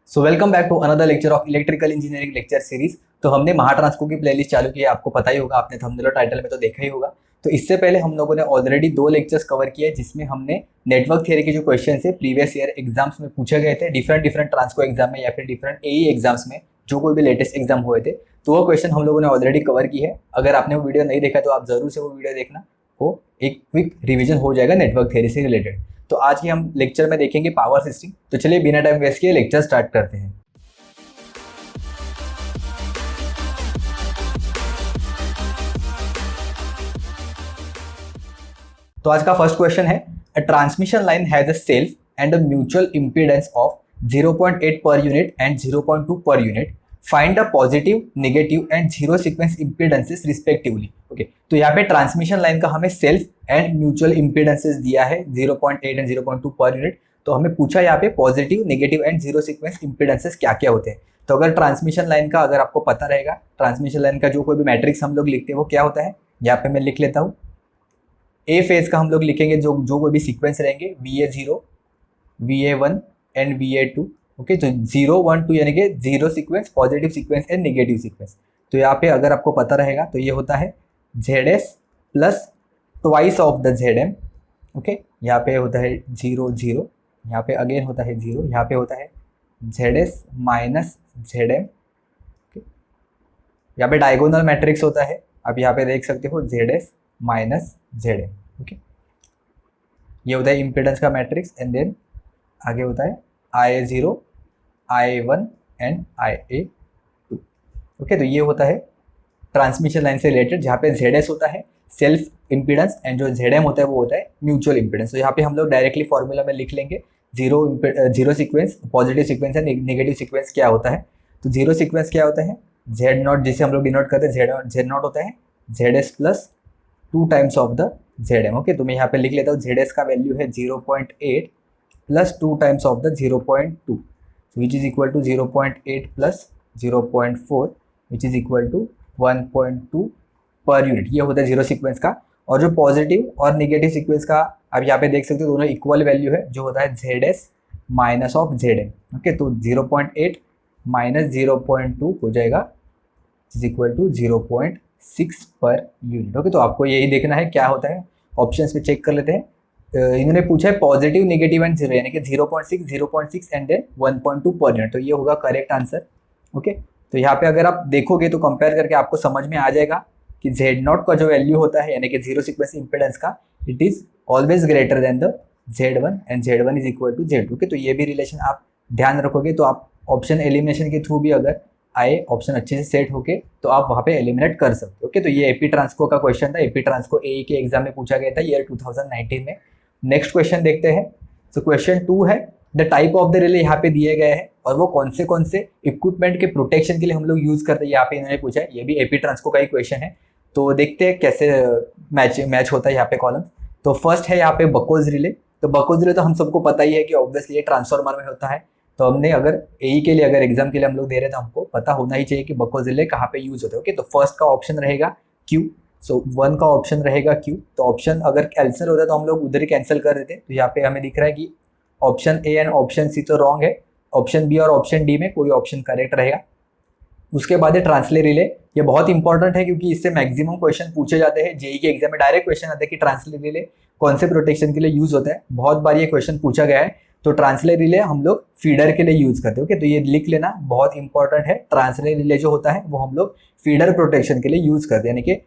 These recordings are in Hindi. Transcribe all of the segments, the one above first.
So welcome back to another lecture of electrical engineering lecture series. तो हमने महाट्रांसको की प्लेलिस्ट चालू की है, आपको पता ही होगा, आपने थंबनेल और टाइटल में तो देखा ही होगा। तो इससे पहले हम लोगों ने ऑलरेडी 2 लेक्चर्स कवर किए जिसमें हमने नेटवर्क थियरी के जो क्वेश्चन है प्रीवियस ईयर एग्जाम्स में पूछे गए थे, डिफरेंट ट्रांसको एग्जाम में या फिर डिफरेंट एई एग्जाम्स में जो कोई भी लेटेस्ट एग्जाम हुए थे, तो वो क्वेश्चन हम लोगों ने ऑलरेडी कवर की है। अगर आपने वो वीडियो नहीं देखा तो आप जरूर से वो वीडियो देखना, वो एक क्विक रिवीजन हो जाएगा नेटवर्क थियरी से रिलेटेड। तो आज की हम लेक्चर में देखेंगे पावर सिस्टम। तो चलिए बिना टाइम वेस्ट किए लेक्चर स्टार्ट करते हैं। तो आज का फर्स्ट क्वेश्चन है, a transmission line has a self and a mutual impedance of 0.8 per unit and 0.2 per unit, find the positive, negative and zero sequence impedances respectively. Okay, तो यहाँ पे ट्रांसमिशन लाइन का हमें सेल्फ एंड म्यूचुअल इंपीडेंसेस दिया है 0.8 एंड 0.2 पर यूनिट। तो हमें पूछा यहाँ पे positive, negative and zero sequence impedances क्या क्या होते हैं। तो अगर ट्रांसमिशन लाइन का अगर आपको पता रहेगा, ट्रांसमिशन लाइन का जो कोई भी मैट्रिक्स हम लोग लिखते हैं वो क्या होता है, यहाँ पे मैं लिख लेता हूँ। ए फेज का हम लोग लिखेंगे जो कोई भी सीक्वेंस रहेंगे VA0, VA1 and VA2। Okay, तो 0, 1, 2 यानी कि zero sequence, positive sequence and negative sequence. तो यहाँ पे अगर आपको पता रहेगा तो ये होता है ZS plus twice of the ZM। Okay, यहाँ पे होता है 0 0, यहाँ पे अगेन होता है 0, यहाँ पे होता है ZS माइनस ZM। यहाँ पे डायगोनल मैट्रिक्स होता है, आप यहाँ पे देख सकते हो ZS माइनस ZM। ओके, ये होता है इम्पिडेंस का मैट्रिक्स एंड देन आगे होता है IA0, IA1 and IA2। Okay, तो ये होता है ट्रांसमिशन लाइन से रिलेटेड, जहाँ पे ZS होता है सेल्फ इम्पिडेंस एंड जो ZM होता है वो होता है म्यूचुअल इम्पिडेंस। तो यहाँ पे हम लोग डायरेक्टली फॉर्मूला में लिख लेंगे zero sequence, positive sequence and negative sequence क्या होता है। तो जीरो सीक्वेंस क्या होता है, Z0 जिसे हम लोग डिनोट करते हैं, Z0 होता है ZS plus 2 times of the ZM। Okay, तो मैं यहाँ पे लिख लेता हूँ ZS का वैल्यू है 0.8 plus 2 times of the 0.2, which is equal to 0.8 plus 0.4 which is equal to 1.2 per unit. ये होता है जीरो सीक्वेंस का। और जो पॉजिटिव और नेगेटिव सीक्वेंस का आप यहाँ पे देख सकते हो, दोनों इक्वल वैल्यू है, जो होता है ZS minus of ZM। Okay, तो 0.8 माइनस 0.2 हो जाएगा is equal to 0.6 per unit. Okay, तो आपको यही देखना है क्या होता है। ऑप्शंस पे चेक कर लेते हैं। इन्होंने पूछा है पॉजिटिव, नेगेटिव एंड जीरो, यानी कि 0.6 एंड देन 1.2 पर यूनिट, तो ये होगा करेक्ट आंसर। ओके, तो यहाँ पे अगर आप देखोगे तो कंपेयर करके आपको समझ में आ जाएगा कि Z0 का जो वैल्यू होता है यानी कि जीरो सीक्वेंस इंपेडेंस का, it is always greater than the Z1 and Z1 is equal to Z2। Okay, तो ये भी रिलेशन आप ध्यान रखोगे तो आप ऑप्शन एलिमिनेशन के थ्रू भी अगर आए ऑप्शन अच्छे से सेट होके तो आप वहाँ पे एलिमिनेट कर सकते हो। ओके, तो ये एपी ट्रांसको का क्वेश्चन था, एपी ट्रांसको एई के एग्जाम में पूछा गया था ईयर 2019 में। नेक्स्ट क्वेश्चन देखते हैं। तो क्वेश्चन 2 है, the type of the relay यहाँ पे दिए गए हैं और वो कौन से इक्विपमेंट के प्रोटेक्शन के लिए हम लोग यूज करते हैं, यहाँ पे इन्होंने पूछा है। ये भी एपी ट्रांसको का ही क्वेश्चन है, तो देखते हैं कैसे मैच होता है यहाँ पे कॉलम। तो फर्स्ट है यहाँ पे बकोज रिले। तो बकोज रिले तो हम सबको पता ही है कि ऑब्वियसली ये ट्रांसफार्मर में होता है। तो हमने अगर एई के लिए अगर एग्जाम के लिए हम लोग दे रहे हैं तो हमको पता होना ही चाहिए कि बकोज रिले कहाँ पे यूज होते हैं। ओके, तो फर्स्ट का ऑप्शन रहेगा Q, सो 1 का ऑप्शन रहेगा Q। तो ऑप्शन अगर कैंसिल होता है तो हम लोग उधर ही कैंसिल कर देते हैं। तो यहाँ पे हमें दिख रहा है कि option A and option C तो रॉन्ग है, ऑप्शन बी और ऑप्शन डी में कोई ऑप्शन करेक्ट रहेगा। उसके बाद है ट्रांसले रिले। ये बहुत इंपॉर्टेंट है क्योंकि इससे मैक्सिमम क्वेश्चन पूछे जाते हैं। जेई के एग्जाम में डायरेक्ट क्वेश्चन आता है कि ट्रांसले रिले कौन से प्रोटेक्शन के लिए यूज होता है, बहुत बार ये क्वेश्चन पूछा गया है। तो ट्रांसले रिले हम लोग फीडर के लिए यूज करते हैं। ओके, तो ये लिख लेना, बहुत इंपॉर्टेंट है। ट्रांसले रिले जो होता है वो हम लोग फीडर प्रोटेक्शन के लिए यूज करते हैं, यानी कि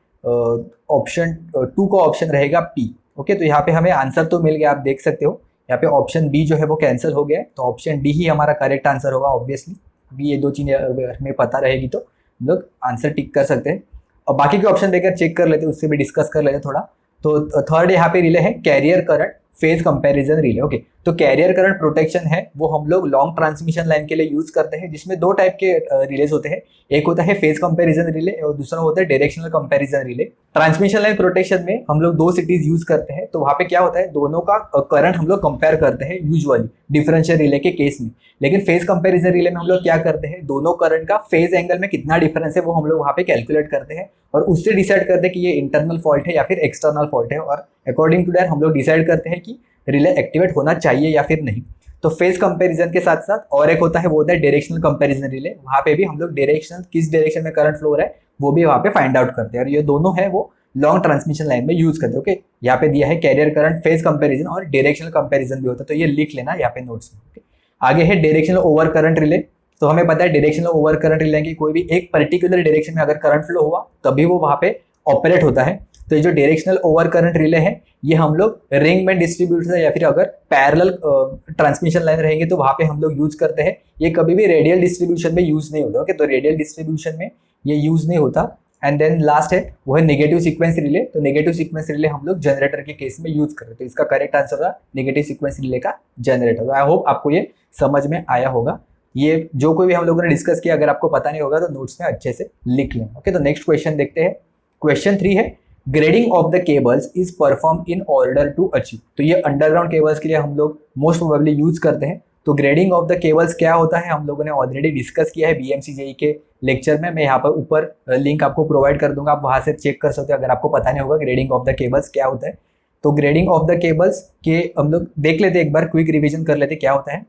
ऑप्शन 2 का ऑप्शन रहेगा P। ओके, तो यहाँ पे हमें आंसर तो मिल गया, आप देख सकते हो। यहाँ पे ऑप्शन बी जो है वो कैंसिल हो गया है, तो ऑप्शन डी ही हमारा करेक्ट आंसर होगा ऑब्वियसली। अभी ये 2 चीजें हमें पता रहेगी तो हम लोग आंसर टिक कर सकते हैं। और बाकी के ऑप्शन देकर चेक कर लेते हैं, उससे भी डिस्कस कर लेते हैं थोड़ा। तो थर्ड यहाँ पे रिले है career current phase comparison relay. Okay, तो कैरियर करंट प्रोटेक्शन है वो हम लोग लॉन्ग ट्रांसमिशन लाइन के लिए यूज करते हैं, जिसमें 2 टाइप के रिलेज होते हैं। एक होता है फेज कंपैरिजन रिले और दूसरा होता है directional comparison relay. Transmission line protection में हम लोग 2 सिटीज यूज करते हैं, तो वहाँ पे क्या होता है, दोनों का करंट हम लोग कंपेयर करते हैं यूजुअली डिफरेंशियल रिले के केस में। लेकिन फेज कंपैरिजन रिले में हम लोग क्या करते हैं, दोनों करंट का फेज एंगल में कितना डिफरेंस है वो हम लोग वहाँ पे कैलकुलेट करते हैं और उससे डिसाइड करते हैं कि ये इंटरनल फॉल्ट है या फिर एक्सटर्नल फॉल्ट है, और अकॉर्डिंग टू दैट हम लोग डिसाइड करते हैं कि रिले एक्टिवेट होना चाहिए या फिर नहीं। तो फेज कंपैरिजन के साथ साथ और एक होता है, वो होता है डायरेक्शनल कंपैरिजन रिले। वहाँ पे भी हम लोग डायरेक्शनल, किस डायरेक्शन में करंट फ्लो हो रहा है वो भी वहाँ पे फाइंड आउट करते हैं, और ये दोनों है वो लॉन्ग ट्रांसमिशन लाइन में यूज करते हैं। ओके, यहाँ पे दिया है कैरियर करंट फेज कंपैरिजन और डायरेक्शनल कंपैरिजन भी होता है, तो ये लिख लेना यहाँ पे नोट्स में। ओके, आगे है डायरेक्शनल ओवर करंट रिले। तो हमें पता है डायरेक्शनल ओवर करंट रिले की कोई भी एक पर्टिकुलर डायरेक्शन में अगर करंट फ्लो हुआ तभी वो वहाँ पे ऑपरेट होता है। तो ये जो डायरेक्शनल ओवर करंट रिले है ये हम लोग रिंग में डिस्ट्रीब्यूटर या फिर अगर पैरेलल ट्रांसमिशन लाइन रहेंगे तो वहाँ पे हम लोग यूज करते हैं। ये कभी भी रेडियल डिस्ट्रीब्यूशन में यूज नहीं होता। ओके, तो रेडियल डिस्ट्रीब्यूशन में ये यूज नहीं होता। एंड देन लास्ट है वो है नेगेटिव सीक्वेंस रिले। तो नेगेटिव सीक्वेंस रिले हम लोग जनरेटर के केस में यूज करते हैं। तो इसका करेक्ट आंसर होगा नेगेटिव सीक्वेंस रिले का जनरेटर। तो आई होप आपको ये समझ में आया होगा। ये जो कोई भी हम लोगों ने डिस्कस किया अगर आपको पता नहीं होगा तो नोट्स में अच्छे से लिख लें। ओके, तो नेक्स्ट क्वेश्चन देखते हैं। क्वेश्चन 3 है grading of the cables is perform in order to achieve. तो ये अंडरग्राउंड केबल्स के लिए हम लोग मोस्ट प्रोबेबली यूज करते हैं। तो ग्रेडिंग ऑफ द केबल्स क्या होता है हम लोगों ने ऑलरेडी डिस्कस किया है बीएमसी जेई के लेक्चर में। मैं यहाँ पर ऊपर लिंक आपको प्रोवाइड कर दूंगा, आप वहाँ से चेक कर सकते हो अगर आपको पता नहीं होगा ग्रेडिंग ऑफ द केबल्स क्या होता है। तो ग्रेडिंग ऑफ द केबल्स के हम लोग देख लेते हैं, एक बार क्विक रिविजन कर लेते क्या होता है।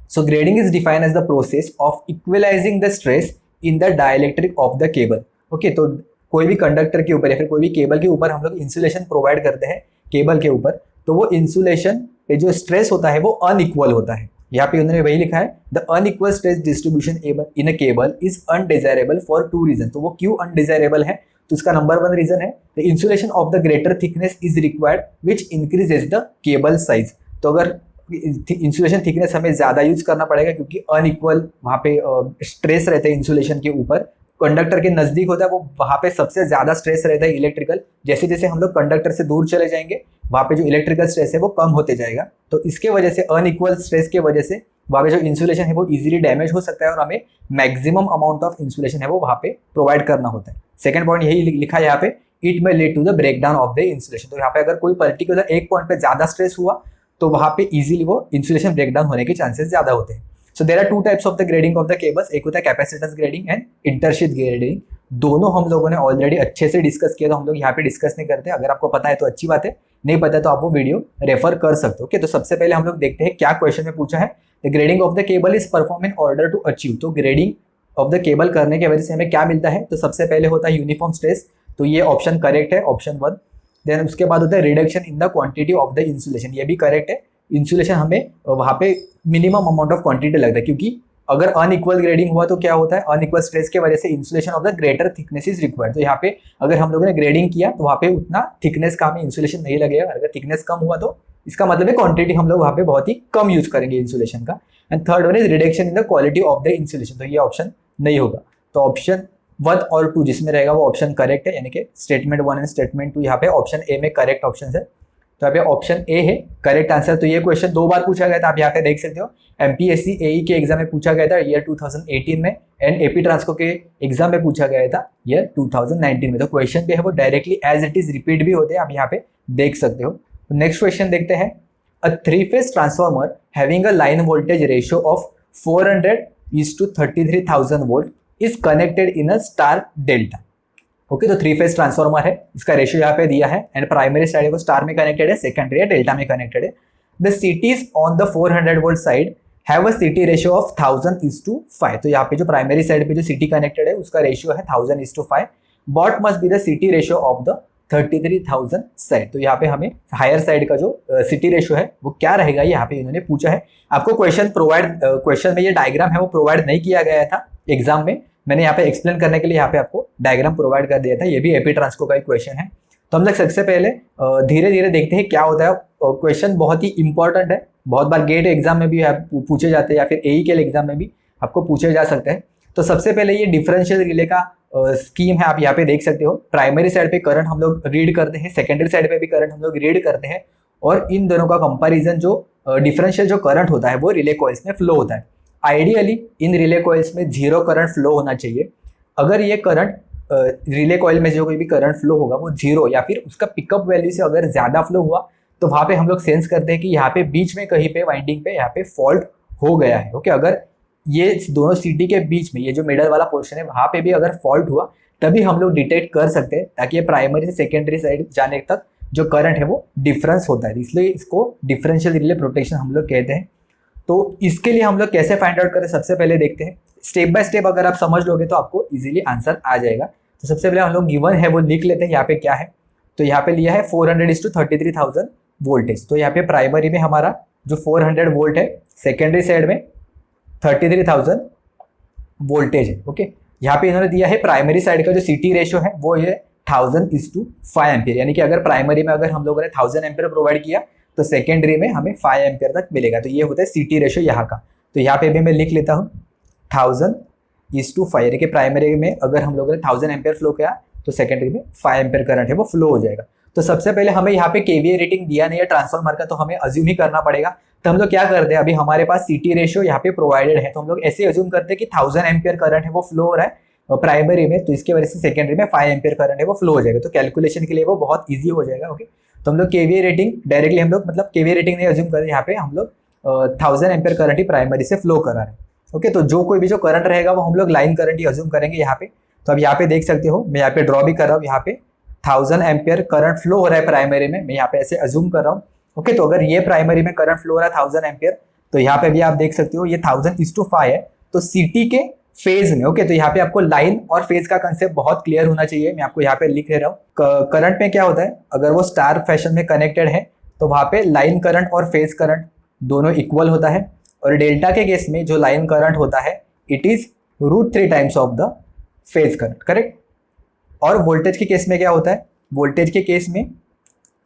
So grading is defined as the process of equalizing the stress in the dielectric of the cable. Okay, तो कोई भी कंडक्टर के ऊपर या फिर कोई भी केबल के ऊपर हम लोग इंसुलेशन प्रोवाइड करते हैं केबल के ऊपर, तो वो इंसुलेशन पे जो स्ट्रेस होता है वो अनइक्वल होता है। यहाँ पे उन्होंने वही लिखा है the unequal stress distribution in a cable is undesirable for 2 reason. तो वो क्यों अनडिजायरेबल है, तो इसका नंबर 1 रीजन है the insulation of the greater thickness is required which increases the cable size. तो अगर इंसुलेशन थिकनेस हमें ज्यादा यूज करना पड़ेगा क्योंकि अनइक्वल वहाँ पे स्ट्रेस रहता है इंसुलेशन के ऊपर, कंडक्टर के नजदीक होता है वो वहाँ पे सबसे ज्यादा स्ट्रेस रहता है इलेक्ट्रिकल। जैसे जैसे हम लोग कंडक्टर से दूर चले जाएंगे वहाँ पे जो इलेक्ट्रिकल स्ट्रेस है वो कम होते जाएगा। तो इसके वजह से अनइक्वल स्ट्रेस के वजह से वहाँ पे जो इंसुलेशन है वो इजीली डैमेज हो सकता है और हमें मैक्सिमम अमाउंट ऑफ इंसुलेशन है वो वहाँ पे प्रोवाइड करना होता है। सेकंड पॉइंट यही लिखा है यहाँ पे it may lead to the break down of the insulation. तो यहाँ पे अगर कोई पर्टिकुलर एक पॉइंट पे ज्यादा स्ट्रेस हुआ तो वहाँ पे इजीली वो इंसुलेशन ब्रेकडाउन होने के चांसेस ज्यादा होते हैं। So there are 2 types of the grading of the cables, एक होता है capacitance grading and intersheath grading. दोनों हम लोगों ने ऑलरेडी अच्छे से डिस्कस किया, तो हम लोग यहाँ पे डिस्कस नहीं करते। अगर आपको पता है तो अच्छी बात है, नहीं पता है तो आप वो वीडियो रेफर कर सकते हो। ओके, तो सबसे पहले हम लोग देखते हैं क्या क्वेश्चन में पूछा है। The grading of the cable is perform in order to achieve. तो ग्रेडिंग ऑफ द केबल करने की वजह से हमें क्या मिलता है, तो सबसे पहले होता है यूनिफॉर्म स्ट्रेस। तो ये ऑप्शन करेक्ट है, ऑप्शन 1। देन उसके बाद होता है reduction in the quantity of the insulation, ये भी करेक्ट है। इंसुलेशन हमें वहाँ पे मिनिमम अमाउंट ऑफ क्वांटिटी लगता है क्योंकि अगर अनइक्वल ग्रेडिंग हुआ तो क्या होता है, अनइक्वल स्ट्रेस की वजह से insulation of the greater thickness is required. तो यहाँ पे अगर हम लोगों ने ग्रेडिंग किया तो वहाँ पे उतना थिकनेस का हमें इंसुलेशन नहीं लगेगा। अगर थिकनेस कम हुआ तो इसका मतलब है क्वांटिटी हम लोग वहाँ पे बहुत ही कम यूज करेंगे इंसुलेशन का। And third one is reduction in the quality of the insulation. तो ये ऑप्शन नहीं होगा। तो ऑप्शन 1 और 2 जिसमें रहेगा वो ऑप्शन करेक्ट है, यानी कि स्टेटमेंट 1 एंड स्टेटमेंट 2 यहाँ पे ऑप्शन ए में करेक्ट ऑप्शन है। तो यहाँ पे ऑप्शन ए है करेक्ट आंसर। तो ये क्वेश्चन 2 बार पूछा गया था, आप यहाँ पे देख सकते हो। एमपीएससी एई के एग्जाम में पूछा गया था ईयर 2018 में, एंड एपी ट्रांसको के एग्जाम में पूछा गया था ईयर 2019 में। तो क्वेश्चन भी है वो directly as it is repeat भी होते हैं, आप यहाँ पे देख सकते हो। तो नेक्स्ट क्वेश्चन देखते हैं। अ 3-phase transformer having a line voltage ratio of 400:33,000 volt is connected in a star delta. Okay, तो 3-phase ट्रांसफार्मर है, इसका रेशियो यहाँ पे दिया है एंड प्राइमरी साइड है वो स्टार में कनेक्टेड है, सेकेंडरी है डेल्टा में कनेक्टेड है। The CTs on the 400 volt side have a CT ratio of 1000:5। तो यहाँ पे जो प्राइमरी साइड पे जो CT कनेक्टेड है उसका रेशियो है 1000:5। What must be the CT ratio of the 33,000 side. तो यहाँ पे हमें हायर साइड का जो CT रेशियो है वो क्या रहेगा यहाँ पे इन्होंने पूछा है। आपको क्वेश्चन में ये डायग्राम है वो प्रोवाइड नहीं किया गया था एग्जाम में, मैंने यहाँ पे एक्सप्लेन करने के लिए यहाँ पे आपको डायग्राम प्रोवाइड कर दिया था। ये भी एपी ट्रांसको का एक क्वेश्चन है। तो हम लोग सबसे पहले धीरे धीरे देखते हैं क्या होता है। क्वेश्चन बहुत ही इंपॉर्टेंट है, बहुत बार गेट एग्जाम में भी पूछे जाते हैं या फिर एई के एग्जाम में भी आपको पूछे जा सकते हैं। तो सबसे पहले ये डिफरेंशियल रिले का स्कीम है, आप यहाँ पे देख सकते हो। प्राइमरी साइड पे करंट हम लोग रीड करते हैं, सेकेंडरी साइड पे भी करंट हम लोग रीड करते हैं, और इन दोनों का कंपैरिजन जो डिफरेंशियल जो करंट होता है वो रिले कॉइल्स में फ्लो होता है। आइडियली इन रिले कॉइल्स में 0 करंट फ्लो होना चाहिए। अगर ये करंट रिले कॉइल में जो कोई भी करंट फ्लो होगा वो 0 या फिर उसका पिकअप वैल्यू से अगर ज़्यादा फ्लो हुआ तो वहाँ पे हम लोग सेंस करते हैं कि यहाँ पे बीच में कहीं पे वाइंडिंग पे यहाँ पे फॉल्ट हो गया है। ओके, अगर ये दोनों सीटी के बीच में ये जो मिडल वाला पोर्शन है वहाँ पे भी अगर फॉल्ट हुआ तभी हम लोग डिटेक्ट कर सकते हैं, ताकि ये प्राइमरी से सेकेंडरी साइड जाने तक जो करंट है वो डिफरेंस होता है, इसलिए इसको डिफरेंशियल रिले प्रोटेक्शन हम लोग कहते हैं। तो इसके लिए हम लोग कैसे फाइंड आउट करें, सबसे पहले देखते हैं। स्टेप बाय स्टेप अगर आप समझ लोगे तो आपको इजीली आंसर आ जाएगा। तो सबसे पहले हम लोग गिवन है वो लिख लेते हैं। यहाँ पे क्या है, तो यहाँ पे लिया है 400:33,000 वोल्टेज। तो यहाँ पे प्राइमरी में हमारा जो 400 वोल्ट है, सेकेंडरी साइड में 33,000 वोल्टेज है। ओके, यहाँ पे इन्होंने दिया है प्राइमरी साइड का जो सीटी रेशियो है वो ये 1000:5 एम्पियर, यानी कि अगर प्राइमरी में अगर हम लोगों ने 1000 एम्पियर प्रोवाइड किया तो सेकेंडरी में हमें 5 एम्पियर तक मिलेगा। तो ये होता है सीटी रेशियो यहाँ का। तो यहाँ पे भी मैं लिख लेता हूँ 1000:5, यानी कि प्राइमरी में अगर हम लोगों ने 1000 एम्पियर फ्लो किया तो सेकेंडरी में 5 एम्पियर करंट है वो फ्लो हो जाएगा। तो सबसे पहले हमें यहाँ पे केवीए रेटिंग दिया नहीं है ट्रांसफार्मर का, तो हमें अज्यूम ही करना पड़ेगा। तो हम लोग क्या करते हैं, अभी हमारे पास सीटी रेशियो यहाँ पे प्रोवाइडेड है, तो हम लोग ऐसे अज्यूम करते हैं कि 1000 एम्पियर करंट है वो फ्लो हो रहा है प्राइमरी में, तो इसके वजह से सेकेंडरी में 5 एम्पियर करंट है वो फ्लो हो जाएगा। तो कैलकुलेशन के लिए वो बहुत ईजी हो जाएगा। ओके, तो हम लोग केवीए रेटिंग डायरेक्टली हम लोग मतलब केवीए रेटिंग नहीं अज्यूम कर रहे, यहाँ पे हम लोग 1000 एम्पियर करंट ही प्राइमरी से फ्लो करा रहे हैं। ओके, तो जो कोई भी जो करंट रहेगा वो हम लोग लाइन करंट ही अज्यूम करेंगे यहाँ पे। तो अब यहाँ पे देख सकते हो, मैं यहाँ पे ड्रॉ भी कर रहा हूँ, यहाँ पे 1000 एम्पियर करंट फ्लो हो रहा है प्राइमरी में, मैं यहाँ पे ऐसे अज्यूम कर रहा हूँ। ओके, तो अगर ये प्राइमरी में करंट फ्लो हो रहा है 1000 एम्पियर, तो यहाँ पे भी आप देख सकते हो ये 1000:5 है, तो सीटी के फेज में। ओके, तो यहाँ पे आपको लाइन और फेज का कंसेप्ट बहुत क्लियर होना चाहिए। मैं आपको यहाँ पे लिख ले रहा हूँ। करंट में क्या होता है, अगर वो स्टार फैशन में कनेक्टेड है तो वहाँ पे लाइन करंट और फेज करंट दोनों इक्वल होता है, और डेल्टा के केस में जो लाइन करंट होता है it is √3 times of the phase current, correct. और वोल्टेज के केस में क्या होता है, वोल्टेज के केस में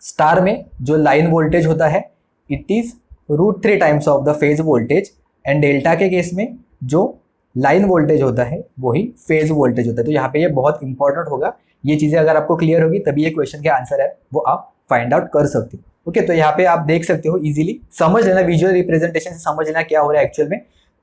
स्टार में जो लाइन वोल्टेज होता है it is √3 times of the phase voltage, and delta के केस में जो लाइन वोल्टेज होता है वही फेज वोल्टेज होता है। तो यहाँ पे ये बहुत इंपॉर्टेंट होगा, ये चीज़ें अगर आपको क्लियर होगी तभी ये क्वेश्चन के आंसर है वो आप फाइंड आउट कर सकते हो। ओके, तो यहाँ पे आप देख सकते हो, इजीली समझ लेना, विजुअल रिप्रेजेंटेशन से समझ लेना क्या हो रहा है। एक्चुअल में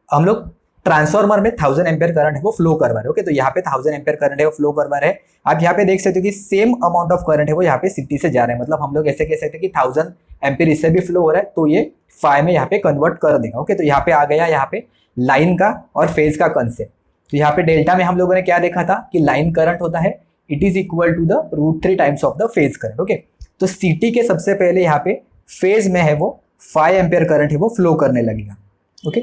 हम लोग ट्रांसफार्मर में 1000 एम्पियर करंट है वो फ्लो करवा रहे हैं। ओके, तो यहाँ पे 1000 एम्पियर करंट है वो फ्लो करवा रहे हैं। आप यहाँ पे देख सकते हो कि सेम अमाउंट ऑफ करंट है वो यहाँ पे सिटी से जा रहा है, मतलब हम लोग ऐसे कह सकते हैं कि 1000 एम्पियर इससे भी फ्लो हो रहा है, तो ये 5 में यहाँ पे कन्वर्ट कर देगा। ओके, तो यहाँ पे आ गया यहाँ पे लाइन का और फेज का कंसेप्ट। तो यहाँ पे डेल्टा में हम लोगों ने क्या देखा था कि लाइन करंट होता है it is equal to the √3 times of the phase current. Okay, तो सीटी के सबसे पहले यहाँ पे फेज में है वो 5 एम्पियर करंट है वो फ्लो करने लगेगा। ओके,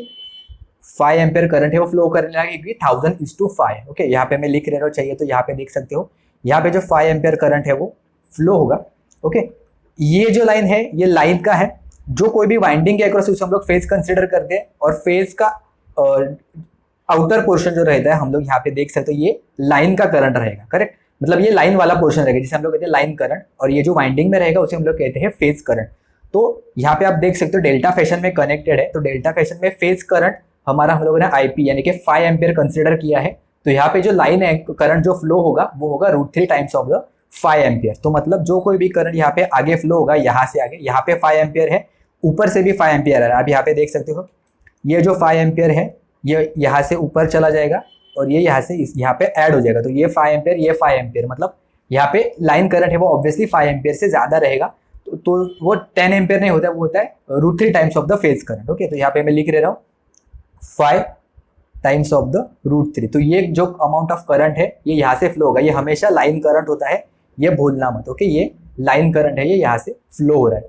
5 एम्पियर करंट है वो फ्लो करने लगेगा क्योंकि 1000:5। ओके, यहाँ पे मैं लिख रहा हूँ, चाहिए तो यहाँ पे देख सकते हो, यहाँ पे जो 5 एम्पियर करंट है वो फ्लो होगा। ओके, ये जो लाइन है ये लाइन का है, जो कोई भी वाइंडिंग के अक्रॉस उसे हम लोग फेज कंसिडर करते हैं, और फेज का आउटर पोर्शन जो रहता है हम लोग यहाँ पे देख सकते हो ये लाइन का करंट रहेगा, करेक्ट। मतलब ये लाइन वाला पोर्शन रहेगा जिसे हम लोग कहते हैं लाइन करंट, और ये जो वाइंडिंग में रहेगा उसे हम लोग कहते हैं फेज करंट। तो यहाँ पे आप देख सकते हो डेल्टा फैशन में कनेक्टेड है, तो डेल्टा फैशन में फेज करंट हमारा हम लोगों ने आईपी यानी कि 5 एम्पियर कंसिडर किया है। तो यहाँ पे जो लाइन है करंट जो फ्लो होगा वो होगा √3 टाइम्स ऑफ द 5 एम्पियर। तो मतलब जो कोई भी करंट यहाँ पे आगे फ्लो होगा, यहाँ से आगे, यहाँ पे 5 एम्पियर है, ऊपर से भी 5 एम्पियर है। आप यहाँ पे देख सकते हो ये जो 5 एम्पियर है ये यहाँ से ऊपर चला जाएगा और ये यहाँ से यहाँ पे ऐड हो जाएगा, तो ये 5 एम्पियर, ये 5 एम्पियर, मतलब यहाँ पे लाइन करंट है वो ऑब्वियसली 5 एम्पियर से ज्यादा रहेगा। तो वो 10 एम्पियर नहीं होता है, वो होता है √3 times of the phase current. Okay, तो यहाँ पे मैं लिख रहा हूँ 5 टाइम्स ऑफ द √3। तो ये जो अमाउंट ऑफ करंट है ये यहाँ से फ्लो होगा, ये हमेशा लाइन करंट होता है, ये भूलना मत। ओके, ये लाइन करंट है, ये यहाँ से फ्लो हो रहा है।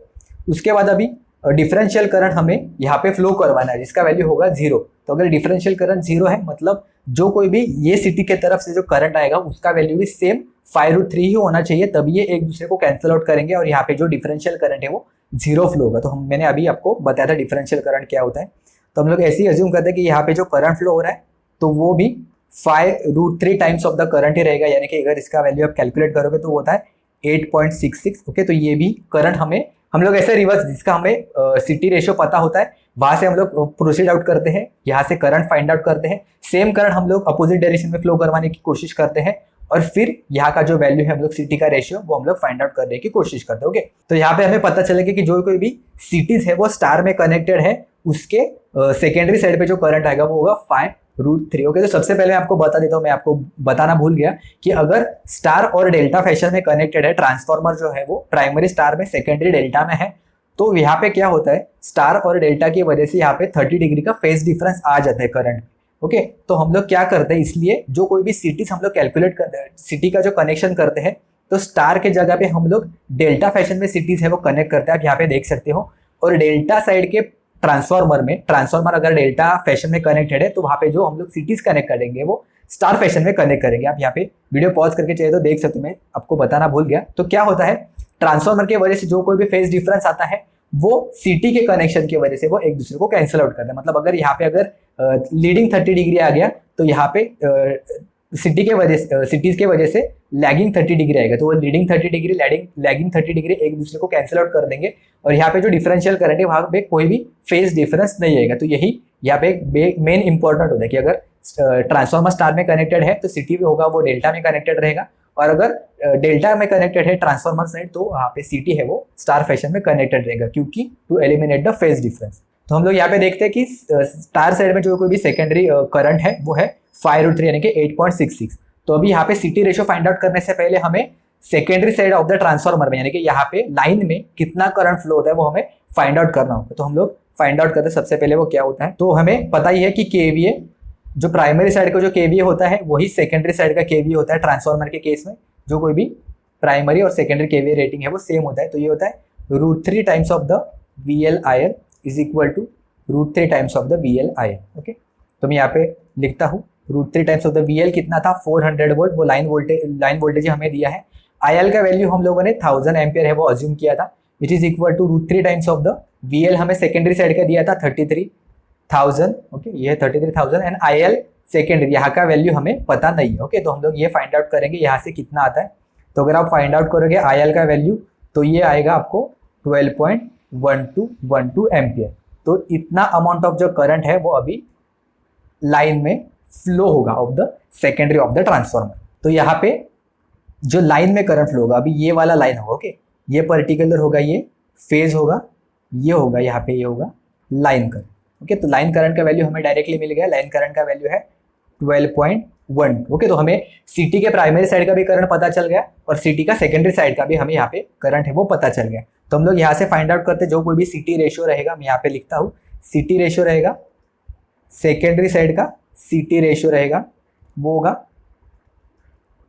उसके बाद अभी डिफरेंशियल करंट हमें यहाँ पे फ्लो करवाना है जिसका वैल्यू होगा 0। तो अगर डिफरेंशियल करंट 0 है मतलब जो कोई भी ये सिटी के तरफ से जो करंट आएगा उसका वैल्यू भी सेम 5√3 ही होना चाहिए, तभी ये एक दूसरे को कैंसिल आउट करेंगे और यहाँ पे जो डिफरेंशियल करंट है वो 0 फ्लो होगा। तो मैंने अभी आपको बताया था डिफरेंशियल करंट क्या होता है। तो हम लोग ऐसे ही अज्यूम करते हैं कि यहाँ पे जो करंट फ्लो हो रहा है तो वो भी 5√3 टाइम्स ऑफ द करंट ही रहेगा, यानी कि अगर इसका वैल्यू आप कैलकुलेट करोगे तो वो होता है 8.66। ओके, तो ये भी करंट हम लोग ऐसे रिवर्स, जिसका हमें सिटी रेशियो पता होता है वहां से हम लोग प्रोसीड आउट करते हैं, यहाँ से करंट फाइंड आउट करते हैं, सेम करंट हम लोग अपोजिट डायरेक्शन में फ्लो करवाने की कोशिश करते हैं, और फिर यहाँ का जो वैल्यू है हम लोग सिटी का रेशियो वो हम लोग फाइंड आउट करने की कोशिश करते हैं। ओके, तो यहाँ पे हमें पता चलेगा कि जो कोई भी सिटीज है वो स्टार में कनेक्टेड है, उसके सेकेंडरी साइड पे जो करंट आएगा वो होगा 5√3। ओके, तो सबसे पहले मैं आपको बता देता हूँ, मैं आपको बताना भूल गया कि अगर स्टार और डेल्टा फैशन में कनेक्टेड है, ट्रांसफार्मर जो है वो प्राइमरी स्टार में सेकेंडरी डेल्टा में है, तो यहाँ पे क्या होता है स्टार और डेल्टा की वजह से यहाँ पे 30 डिग्री का फेज डिफरेंस आ जाता है करंट। ओके, तो हम लोग क्या करते हैं, इसलिए जो कोई भी सिटीज हम लोग कैलकुलेट करते हैं, सिटी का जो कनेक्शन करते हैं, तो स्टार के जगह पे हम लोग डेल्टा फैशन में सिटीज है वो कनेक्ट करते हैं। आप यहाँ पे देख सकते हो, और डेल्टा साइड के ट्रांसफॉर्मर में, ट्रांसफॉर्मर अगर डेल्टा फैशन में कनेक्टेड है तो वहाँ पे जो हम लोग सिटीज कनेक्ट करेंगे वो स्टार फैशन में कनेक्ट करेंगे। आप यहाँ पे वीडियो पॉज करके चाहिए तो देख सकते हो, मैं आपको बताना भूल गया। तो क्या होता है, ट्रांसफॉर्मर की वजह से जो कोई भी फेज डिफरेंस आता है वो सिटी के कनेक्शन की वजह से वो एक दूसरे को कैंसिल आउट करते हैं। मतलब अगर यहाँ पे अगर लीडिंग 30 डिग्री आ गया तो यहाँ पे सिटीज के वजह से लैगिंग 30 डिग्री आएगा, तो वो लीडिंग 30 डिग्री लैगिंग 30 डिग्री एक दूसरे को कैंसिल आउट कर देंगे और यहाँ पे जो डिफरेंशियल करंट है वहाँ पे कोई भी फेज डिफरेंस नहीं आएगा। तो यही यहाँ पे मेन इंपॉर्टेंट होता है कि अगर ट्रांसफॉर्मर स्टार में कनेक्टेड है तो सिटी में होगा वो डेल्टा में कनेक्टेड रहेगा, और अगर डेल्टा में कनेक्टेड है ट्रांसफॉर्मर साइड तो वहाँ पे सिटी है वो स्टार फैशन में कनेक्टेड रहेगा, क्योंकि to eliminate the phase difference. तो हम लोग यहाँ पे देखते हैं कि स्टार साइड में जो कोई भी सेकेंडरी करंट है वो है 5√3 यानी कि 8.66। तो अभी यहाँ पे सिटी रेशियो फाइंड आउट करने से पहले हमें secondary side of the transformer में यानी कि यहाँ पे लाइन में कितना करंट फ्लो होता है वो हमें फाइंड आउट करना होगा। तो हम लोग फाइंड आउट करते हैं सबसे पहले वो क्या होता है। तो हमें पता ही है कि केवीए जो प्राइमरी साइड का जो केवीए होता है वही सेकेंडरी साइड का केवीए होता है। ट्रांसफॉर्मर के केस में जो कोई भी प्राइमरी और सेकेंडरी केवीए रेटिंग है वो सेम होता है। तो ये होता है √3 times of the VL/IL is equal to √3 times of the VL/IL। Okay, तो मैं यहाँ पे लिखता हूँ √3 टाइम्स ऑफ द VL कितना था 400 वोल्ट, वो लाइन वोल्टेज हमें दिया है। IL का वैल्यू हम लोगों ने 1000 एम्पियर है वो अज्यूम किया था, which is equal to √3 times of the VL हमें सेकेंडरी साइड का दिया था 33,000। ओके, ये है 33,000 एंड IL सेकेंडरी यहाँ का वैल्यू हमें पता नहीं है। ओके, तो हम लोग ये फाइंड आउट करेंगे यहाँ से कितना आता है। तो अगर आप फाइंड आउट करोगे IL का वैल्यू तो ये आएगा आपको 12.1212 एम्पियर। तो इतना अमाउंट ऑफ जो करंट है वो अभी लाइन में फ्लो होगा of the secondary of the transformer. तो यहाँ पे जो लाइन में करंट फ्लो होगा अभी ये वाला लाइन होगा। ओके, ये पर्टिकुलर होगा, ये फेज होगा, ये होगा यहाँ पे, ये होगा लाइन करंट। ओके, तो लाइन करंट का वैल्यू हमें डायरेक्टली मिल गया। लाइन करंट का वैल्यू है 12.1। ओके, तो हमें सिटी के प्राइमरी साइड का भी करंट पता चल गया और सिटी का सेकेंडरी साइड का भी हमें यहाँ पे करंट है वो पता चल गया। तो हम लोग यहाँ से फाइंड आउट करते जो कोई भी सिटी रेशियो रहेगा, मैं यहाँ पे लिखता हूँ सिटी रेशियो रहेगा, सेकेंडरी साइड का सिटी रेशियो रहेगा वो होगा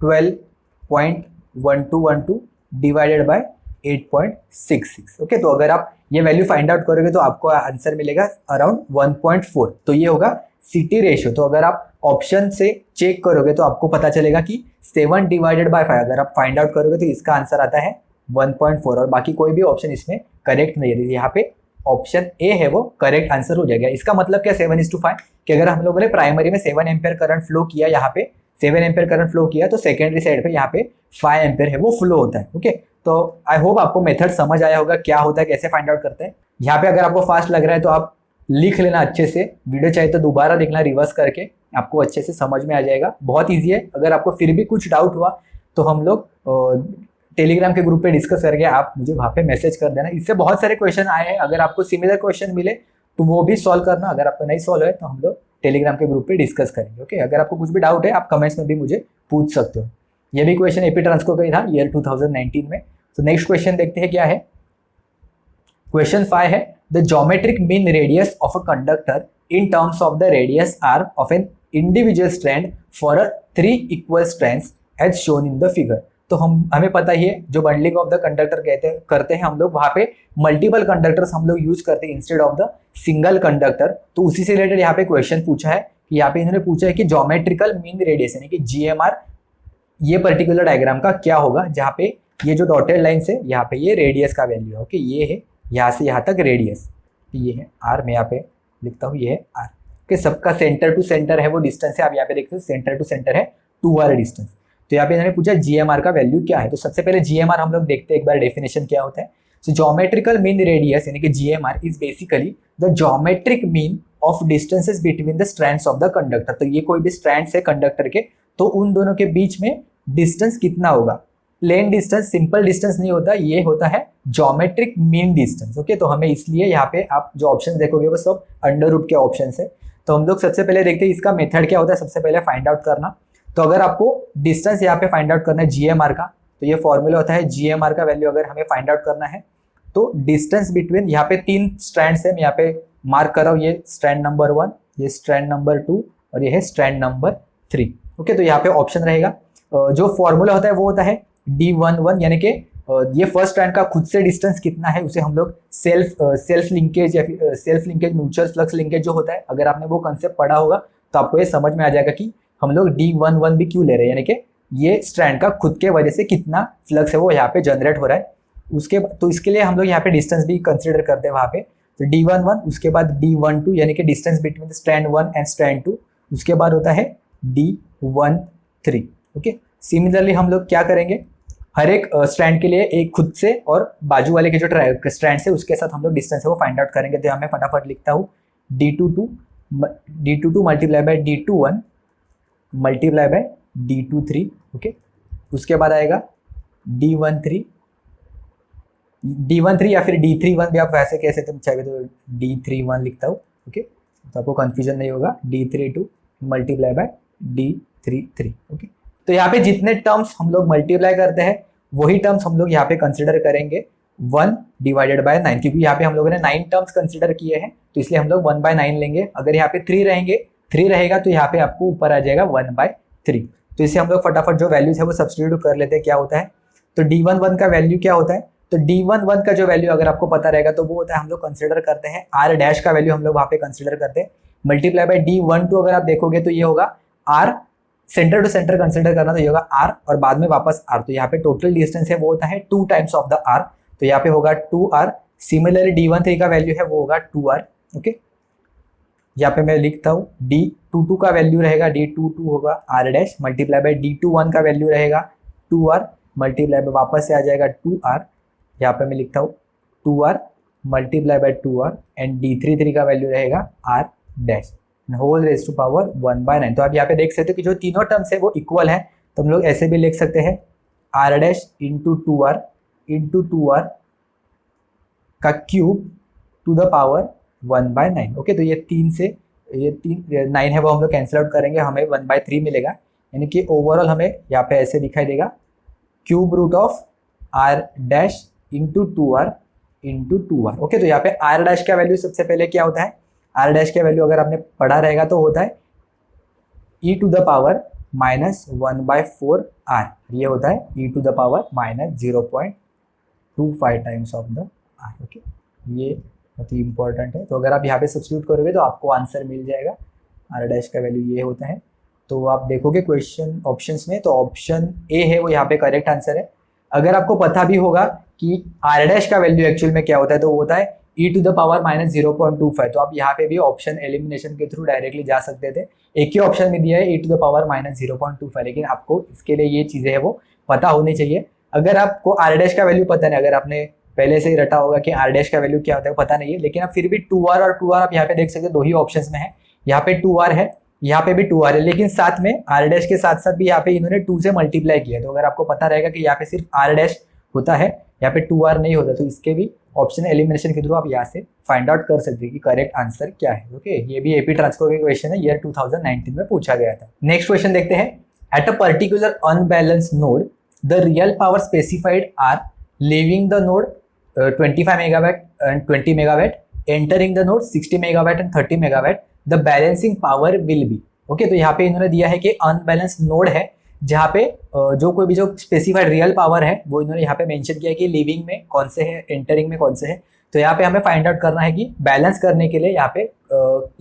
12.1212 डिवाइडेड बाय 8.66। ओके, तो अगर आप ये वैल्यू फाइंड आउट करोगे तो आपको आंसर मिलेगा अराउंड 1.4। तो ये होगा सिटी रेशियो। तो अगर आप ऑप्शन से चेक करोगे तो आपको पता चलेगा कि 7 डिवाइडेड बाय 5 अगर आप फाइंड आउट करोगे तो इसका आंसर आता है 1.4 और बाकी कोई भी ऑप्शन इसमें करेक्ट नहीं है। यहाँ पे ऑप्शन ए है वो करेक्ट आंसर हो जाएगा। इसका मतलब क्या 7:5 कि अगर हम लोगों ने प्राइमरी में 7 एम्पियर करंट फ्लो किया, यहाँ पे 7 एम्पियर करंट फ्लो किया तो सेकेंडरी साइड पे यहाँ पे 5 एम्पियर है वो फ्लो होता है। ओके, तो आई होप आपको मेथड समझ आया होगा क्या होता है, कैसे फाइंड आउट करते हैं। यहाँ पे अगर आपको फास्ट लग रहा है तो आप लिख लेना अच्छे से, वीडियो चाहिए तो दोबारा देखना रिवर्स करके, आपको अच्छे से समझ में आ जाएगा। बहुत ईजी है। अगर आपको फिर भी कुछ डाउट हुआ तो हम लोग टेलीग्राम के ग्रुप पे डिस्कस करके आप मुझे वहाँ पे मैसेज कर देना। इससे बहुत सारे क्वेश्चन आए हैं, अगर आपको सिमिलर क्वेश्चन मिले तो वो भी सॉल्व करना। अगर आपको नहीं सॉल्व है तो हम लोग टेलीग्राम के ग्रुप पे डिस्कस करेंगे। ओके, अगर आपको कुछ भी डाउट है आप कमेंट्स में भी मुझे पूछ सकते हो। ये भी क्वेश्चन एपी ट्रांसको का ही था ईयर 2019 में। तो नेक्स्ट क्वेश्चन देखते हैं क्या है। क्वेश्चन 5 है the geometric mean radius of a conductor in terms of the radius R of an individual strand for a 3 equal strands as shown in the figure. तो हमें पता ही है जो बंडलिंग ऑफ द कंडक्टर करते हैं हम लोग, वहाँ पे मल्टीपल कंडक्टर्स हम लोग यूज करते हैं instead of the single conductor. तो उसी से रिलेटेड यहाँ पे क्वेश्चन पूछा है कि यहाँ पे इन्होंने पूछा है कि ज्योमेट्रिकल मीन रेडियस यानी कि GMR ये पर्टिकुलर डायग्राम का क्या होगा, जहाँ पे ये जो डॉटेड लाइन से यहाँ पे ये रेडियस का वैल्यू है। ओके, ये है यहाँ से यहाँ तक रेडियस, ये है R, मैं यहाँ पे लिखता हूँ ये है R। ओके, सबका सेंटर टू सेंटर है वो डिस्टेंस है। आप यहाँ पे देखते हो सेंटर टू सेंटर है 2R डिस्टेंस। तो यहाँ पे इन्होंने पूछा GMR का वैल्यू क्या है। तो सबसे पहले GMR हम लोग देखते हैं एक बार डेफिनेशन क्या होता है। सो ज्योमेट्रिकल मीन रेडियस यानी कि GMR is basically the geometric mean of distances between the strands of the conductor. तो ये कोई भी स्ट्रैंड्स है कंडक्टर के, तो उन दोनों के बीच में डिस्टेंस कितना होगा। प्लेन डिस्टेंस, सिंपल डिस्टेंस नहीं होता, ये होता है ज्योमेट्रिक मीन डिस्टेंस। ओके, तो हमें इसलिए यहाँ पे आप जो ऑप्शन देखोगे वो सब अंडर रूट के ऑप्शन है। तो हम लोग सबसे पहले देखते हैं इसका मेथड क्या होता है। सबसे पहले फाइंड आउट करना, तो अगर आपको डिस्टेंस यहाँ पे फाइंड आउट करना है GMR का, तो ये फॉर्मूला होता है GMR का वैल्यू अगर हमें फाइंड आउट करना है तो डिस्टेंस बिटवीन, यहाँ पे 3 स्ट्रैंड्स है, मैं यहाँ पे मार्क कर रहा हूँ, ये स्ट्रैंड नंबर 1, ये स्ट्रैंड नंबर 2 और ये है स्ट्रैंड नंबर 3। ओके, तो यहाँ पे ऑप्शन रहेगा, जो फॉर्मूला होता है वो होता है D11 यानी कि ये फर्स्ट स्ट्रैंड का खुद से डिस्टेंस कितना है उसे हम लोग सेल्फ लिंकेज या फिर self linkage mutual flux linkage जो होता है, अगर आपने वो कंसेप्ट पढ़ा होगा तो आपको ये समझ में आ जाएगा कि हम लोग D11 भी क्यों ले रहे हैं, यानी कि ये स्ट्रैंड का खुद के वजह से कितना फ्लक्स है वो यहाँ पे जनरेट हो रहा है। तो इसके लिए हम लोग यहाँ पे डिस्टेंस भी कंसिडर करते हैं वहाँ पे। तो D11, उसके बाद D12 यानी कि distance between strand 1 and strand 2, उसके बाद होता है D13। ओके, सिमिलरली हम लोग क्या करेंगे, हर एक स्ट्रैंड के लिए एक खुद से और बाजू वाले के जो स्ट्रैंड है उसके साथ हम लोग डिस्टेंस है वो फाइंड आउट करेंगे। तो यहाँ मैं फटाफट लिखता हूँ D22 multiply by D21 multiply by D23। Okay, उसके बाद आएगा D13 या फिर D31 भी आप वैसे कह सकते हैं, चाहे तो D31 लिखता हूँ। ओके, तो आपको कंफ्यूजन नहीं होगा। D32 multiply by D33। Okay, तो यहाँ पे जितने टर्म्स हम लोग मल्टीप्लाई करते हैं वही टर्म्स हम लोग यहाँ पे कंसिडर करेंगे 1 डिवाइडेड बाय 9, क्योंकि यहाँ पे हम लोगों ने 9 टर्म्स कंसिडर किए हैं तो इसलिए हम लोग 1/9 लेंगे। अगर यहाँ पे 3 रहेगा तो यहाँ पे आपको ऊपर आ जाएगा 1/3। तो इसे हम लोग फटाफट जो वैल्यूज है वो सब्स्टिट्यूट कर लेते हैं। क्या होता है, तो D11 का वैल्यू क्या होता है, तो D11 का जो वैल्यू अगर आपको पता रहेगा तो वो होता है, हम लोग कंसिडर करते हैं R डैश का वैल्यू हम लोग वहाँ पे कंसिडर करते हैं मल्टीप्लाई बाय D12। अगर आप देखोगे तो ये होगा R, centre to centre consider करना तो ये होगा R और बाद में वापस R। तो यहाँ पे टोटल डिस्टेंस है वो होता है 2 टाइम्स ऑफ द R, तो यहाँ पे होगा 2R। सिमिलरली D13 का वैल्यू है वो होगा 2R। ओके, यहाँ पे मैं लिखता हूँ D22 का वैल्यू रहेगा, D22 होगा R dash multiply by D21 का वैल्यू रहेगा 2R मल्टीप्लाई बाय वापस से आ जाएगा 2R। यहाँ पे मैं लिखता हूँ 2R multiply by 2R and D33 का वैल्यू रहेगा R dash whole raise to power 1/9। तो आप यहाँ पे देख सकते हो कि जो तीनों टर्म्स है वो इक्वल है, तो हम लोग ऐसे भी लिख सकते हैं R डैश इंटू 2R का cube two the power 1/9। Okay, तो ये 9 है वो हम लोग कैंसिल आउट करेंगे, हमें 1/3 मिलेगा, यानी कि ओवरऑल हमें यहाँ पे ऐसे दिखाई देगा cube root of R dash into 2R into 2R। Okay, तो यहाँ पे R डैश का वैल्यू सबसे पहले क्या होता है, R डैश का वैल्यू अगर आपने पढ़ा रहेगा तो होता है e to the power -1/4R। ये होता है e to the power -0.25 times of the R। Okay, ये बहुत ही इंपॉर्टेंट है। तो अगर आप यहाँ पे सब्स्टिट्यूट करोगे तो आपको आंसर मिल जाएगा। R डैश का वैल्यू ये होता है। तो आप देखोगे क्वेश्चन ऑप्शंस में तो ऑप्शन ए है वो यहाँ पे करेक्ट आंसर है। अगर आपको पता भी होगा कि R डैश का वैल्यू एक्चुअल में क्या होता है तो वो होता है e टू द पावर -0.25, तो आप यहाँ पे भी ऑप्शन एलिमिनेशन के थ्रू डायरेक्टली जा सकते थे। एक ही ऑप्शन में दिया है e टू द पावर -0.25, लेकिन आपको इसके लिए ये चीज़ें है वो पता होनी चाहिए। अगर आपको R डैश का वैल्यू पता नहीं, अगर आपने पहले से ही रटा होगा कि R डैश का वैल्यू क्या होता है पता नहीं है, लेकिन आप फिर भी 2R और 2R आप यहाँ पे देख सकते हो, दो ही ऑप्शन में है। यहाँ पे 2R है, यहाँ पे भी 2R है, लेकिन साथ में R डैश के साथ साथ भी यहाँ पे इन्होंने 2 से मल्टीप्लाई किया है। तो अगर आपको पता रहेगा कि यहाँ पे सिर्फ R डैश होता है, यहाँ पे 2R नहीं होता, तो इसके भी ऑप्शन एलिमिनेशन के थ्रू आप यहाँ से फाइंड आउट कर सकते हैं कि करेक्ट आंसर क्या है। ओके, ये भी एपी ट्रांसको का क्वेश्चन है, ईयर 2019 में पूछा गया था। नेक्स्ट क्वेश्चन देखते हैं। At a particular unbalance node the real power specified are leaving the node 25 megawatt and 20 megawatt, entering the node 60 megawatt and 30 megawatt, the balancing power will be. Okay, तो यहाँ पे इन्होंने दिया है कि अनबैलेंस नोड है जहाँ पे जो कोई भी जो स्पेसिफाइड रियल पावर है वो इन्होंने यहाँ पे मेंशन किया है कि लिविंग में कौन से है, एंटरिंग में कौन से है। तो यहाँ पे हमें फाइंड आउट करना है कि बैलेंस करने के लिए यहाँ पे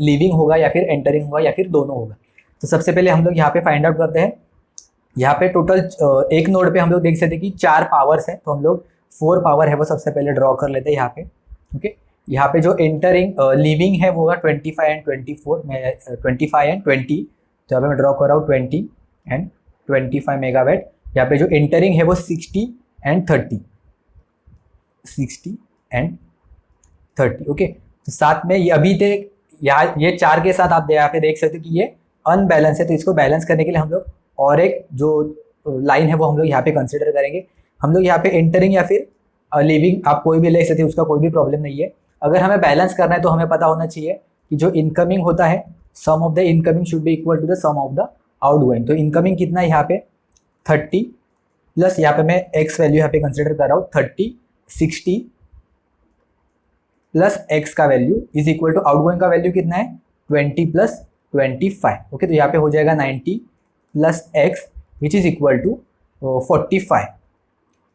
लिविंग होगा या फिर एंटरिंग होगा या फिर दोनों होगा। तो सबसे पहले हम लोग यहाँ पे फाइंड आउट करते हैं। यहाँ पे टोटल एक नोड पे हम लोग देख सकते हैं कि 4 पावर्स है, तो हम लोग 4 पावर है वो सबसे पहले ड्रॉ कर लेते हैं यहाँ पे। ओके, यहाँ पे जो एंटरिंग लिविंग है वो होगा 25 एंड 24 में 25 एंड 20, तो यहाँ पे मैं ड्रॉ कर रहा हूँ 20 एंड 25 मेगावाट। यहाँ पे जो एंटरिंग है वो 60 एंड 30। ओके, तो साथ में ये अभी तक यहाँ ये 4 के साथ आप यहाँ पे देख सकते हो कि ये अनबैलेंस है, तो इसको बैलेंस करने के लिए हम लोग और एक जो लाइन है वो हम लोग यहाँ पे कंसिडर करेंगे। हम लोग यहाँ पे एंटरिंग या फिर लिविंग आप कोई भी ले सकते हो, उसका कोई भी प्रॉब्लम नहीं है। अगर हमें बैलेंस करना है तो हमें पता होना चाहिए कि जो इनकमिंग होता है sum of the incoming should be equal to the sum of the outgoing. तो इनकमिंग कितना है यहाँ पे 30 प्लस यहाँ पे मैं एक्स वैल्यू यहाँ पे कंसिडर कर रहा हूँ 30, 60 प्लस एक्स का value is equal to outgoing का वैल्यू कितना है 20 प्लस 25। ओके, तो यहाँ पे हो जाएगा 90 plus X which is equal to 45।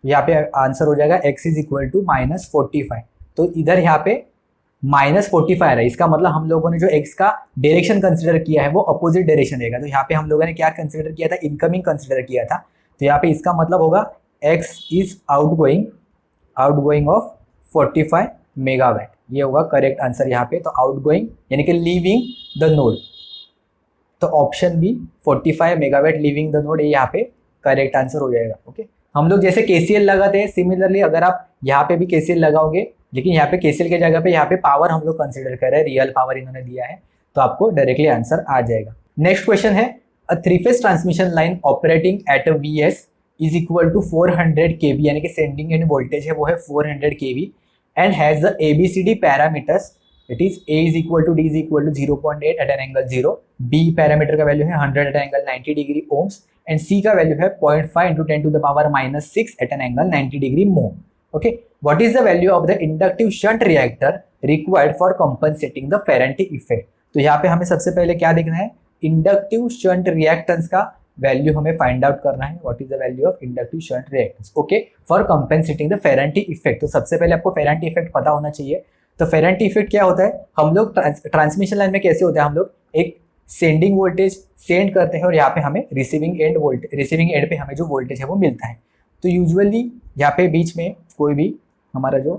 यहाँ पे आंसर हो जाएगा x इज इक्वल टू -45। तो इधर यहाँ पे -45 आ रहा है, इसका मतलब हम लोगों ने जो x का डायरेक्शन कंसिडर किया है वो अपोजिट डायरेक्शन रहेगा। तो यहाँ पे हम लोगों ने क्या कंसिडर किया था, इनकमिंग कंसिडर किया था। तो यहाँ पे इसका मतलब होगा x is outgoing of 45 megawatt, ये होगा करेक्ट आंसर यहाँ पे। तो आउटगोइंग यानी कि लीविंग द नोड, तो option B 45 megawatt leaving the node, ये यहाँ पे करेक्ट आंसर हो जाएगा। ओके, हम लोग जैसे KCL लगाते हैं, सिमिलरली अगर आप यहाँ पे भी KCL लगाओगे, लेकिन यहाँ पे KCL के जगह पे यहाँ पे पावर हम लोग कंसिडर कर रहे हैं, रियल पावर इन्होंने दिया है, तो आपको डायरेक्टली आंसर आ जाएगा। नेक्स्ट क्वेश्चन है, a 3-phase transmission line operating at a VS is equal to 400 kV, यानी कि सेंडिंग एंड वोल्टेज है वो है 400 kV and has the ABCD parameters, it is A is equal to D is equal to 0.8 at an angle 0, B parameter का वैल्यू है 100 at an angle 90 degree ohms and C का वैल्यू है 0.5 into 10 to the power -6 at an angle 90 degree mho। Okay, what is the value of the inductive shunt reactor required for compensating the फेरेंटी effect. तो यहाँ पे हमें सबसे पहले क्या देखना है, इंडक्टिव शंट रिएक्टेंस का वैल्यू हमें फाइंड आउट करना है। What is the value of inductive shunt reactance, okay, for compensating the फेरेंटी effect. तो सबसे पहले आपको फेरेंटी इफेक्ट पता होना चाहिए। तो फेरेंटी इफेक्ट क्या होता है, हम लोग ट्रांसमिशन लाइन में कैसे होता है, हम लोग एक सेंडिंग वोल्टेज सेंड करते हैं और यहाँ पे हमें रिसीविंग एंड पे हमें जो वोल्टेज है वो मिलता है। तो यूजुअली यहाँ पे बीच में कोई भी हमारा जो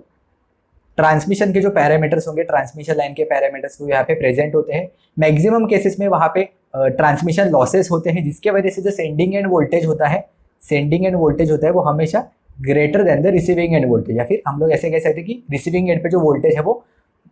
ट्रांसमिशन के जो पैरामीटर्स होंगे, ट्रांसमिशन लाइन के पैरामीटर्स वो यहाँ पे प्रेजेंट होते हैं। मैक्सिमम केसेस में वहाँ पे ट्रांसमिशन लॉसेस होते हैं, जिसके वजह से जो सेंडिंग एंड वोल्टेज होता है वो हमेशा greater than the receiving end voltage, या फिर हम लोग ऐसे कह सकते हैं कि रिसीविंग एंड पे जो वोल्टेज है वो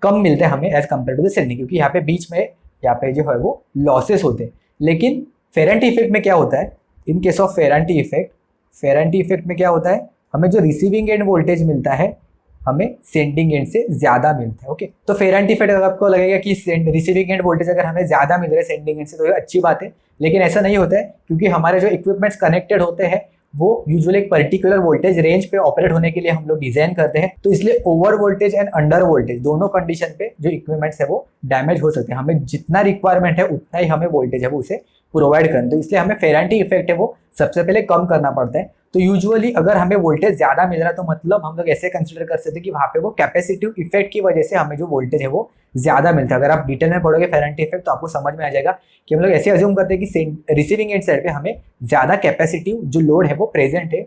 कम मिलता है हमें as compare to the sending, क्योंकि यहाँ पे बीच में यहाँ पे जो है वो लॉसेस होते हैं। लेकिन फेरेंटी इफेक्ट में क्या होता है, इन केस ऑफ फेरेंटी इफेक्ट में क्या होता है, हमें जो रिसीविंग एंड वोल्टेज मिलता है हमें सेंडिंग एंड से ज्यादा मिलता है। ओके, तो फेरेंटी इफेक्ट अगर आपको लगेगा कि रिसीविंग एंड वोल्टेज अगर हमें ज्यादा मिल रहा है सेंडिंग एंड से, तो ये अच्छी बात है, लेकिन ऐसा नहीं होता है, क्योंकि हमारे जो इक्विपमेंट्स कनेक्टेड होते हैं वो यूजुअली एक पर्टिकुलर वोल्टेज रेंज पे ऑपरेट होने के लिए हम लोग डिजाइन करते हैं। तो इसलिए over voltage and under voltage दोनों कंडीशन पे जो इक्विपमेंट्स है वो डैमेज हो सकते हैं। हमें जितना रिक्वायरमेंट है उतना ही हमें वोल्टेज है वो उसे प्रोवाइड करना, तो इसलिए हमें फेरेंटी इफेक्ट है वो सबसे पहले कम करना पड़ता है। तो यूजुअली अगर हमें वोल्टेज ज्यादा मिल रहा है तो मतलब हम लोग ऐसे कंसिडर कर सकते हैं कि वहाँ पे वो कैपेसिटिव इफेक्ट की वजह से हमें जो वोल्टेज है वो ज्यादा मिलता है। अगर आप डिटेल में पढ़ोगे फेरेंटी इफेक्ट तो आपको समझ में आ जाएगा कि हम लोग ऐसे अज्यूम करते हैं कि रिसीविंग एंड साइड पे हमें ज्यादा कैपेसिटिव जो लोड है वो प्रेजेंट है,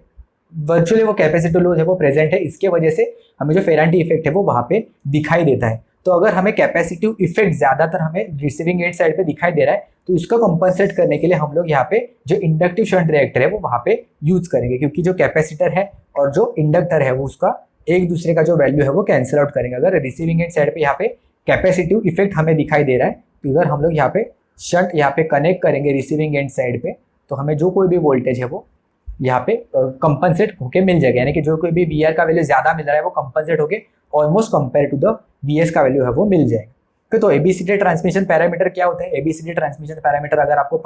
वर्चुअली वो कैपेसिटिव लोड है वो प्रेजेंट है, इसके वजह से हमें जो फेरेंटी इफेक्ट है वो वहाँ पे दिखाई देता है। तो अगर हमें कैपेसिटिव इफेक्ट ज्यादातर हमें रिसीविंग एंड साइड पे दिखाई दे रहा है तो इसको कंपनसेट करने के लिए हम लोग यहाँ पे जो इंडक्टिव शंट रिएक्टर है वो वहाँ पे यूज करेंगे, क्योंकि जो कैपेसिटर है और जो इंडक्टर है वो उसका एक दूसरे का जो वैल्यू है वो कैंसिल आउट करेंगे। अगर रिसीविंग एंड साइड पे यहाँ पे कैपेसिटिव इफेक्ट हमें दिखाई दे रहा है तो अगर हम लोग यहाँ पे शंट यहाँ पे कनेक्ट करेंगे रिसीविंग एंड साइड पे तो हमें जो कोई भी वोल्टेज है वो यहाँ पे कंपनसेट होके मिल जाएगा, यानी कि जो कोई भी VR का वैल्यू ज्यादा मिल रहा है वो कंपनसेट होके almost compare to the VS का वैल्यू है वो मिल जाएगा। तो ABCD ट्रांसमिशन पैरामीटर क्या होता है, ABCD ट्रांसमिशन पैरामीटर अगर आपको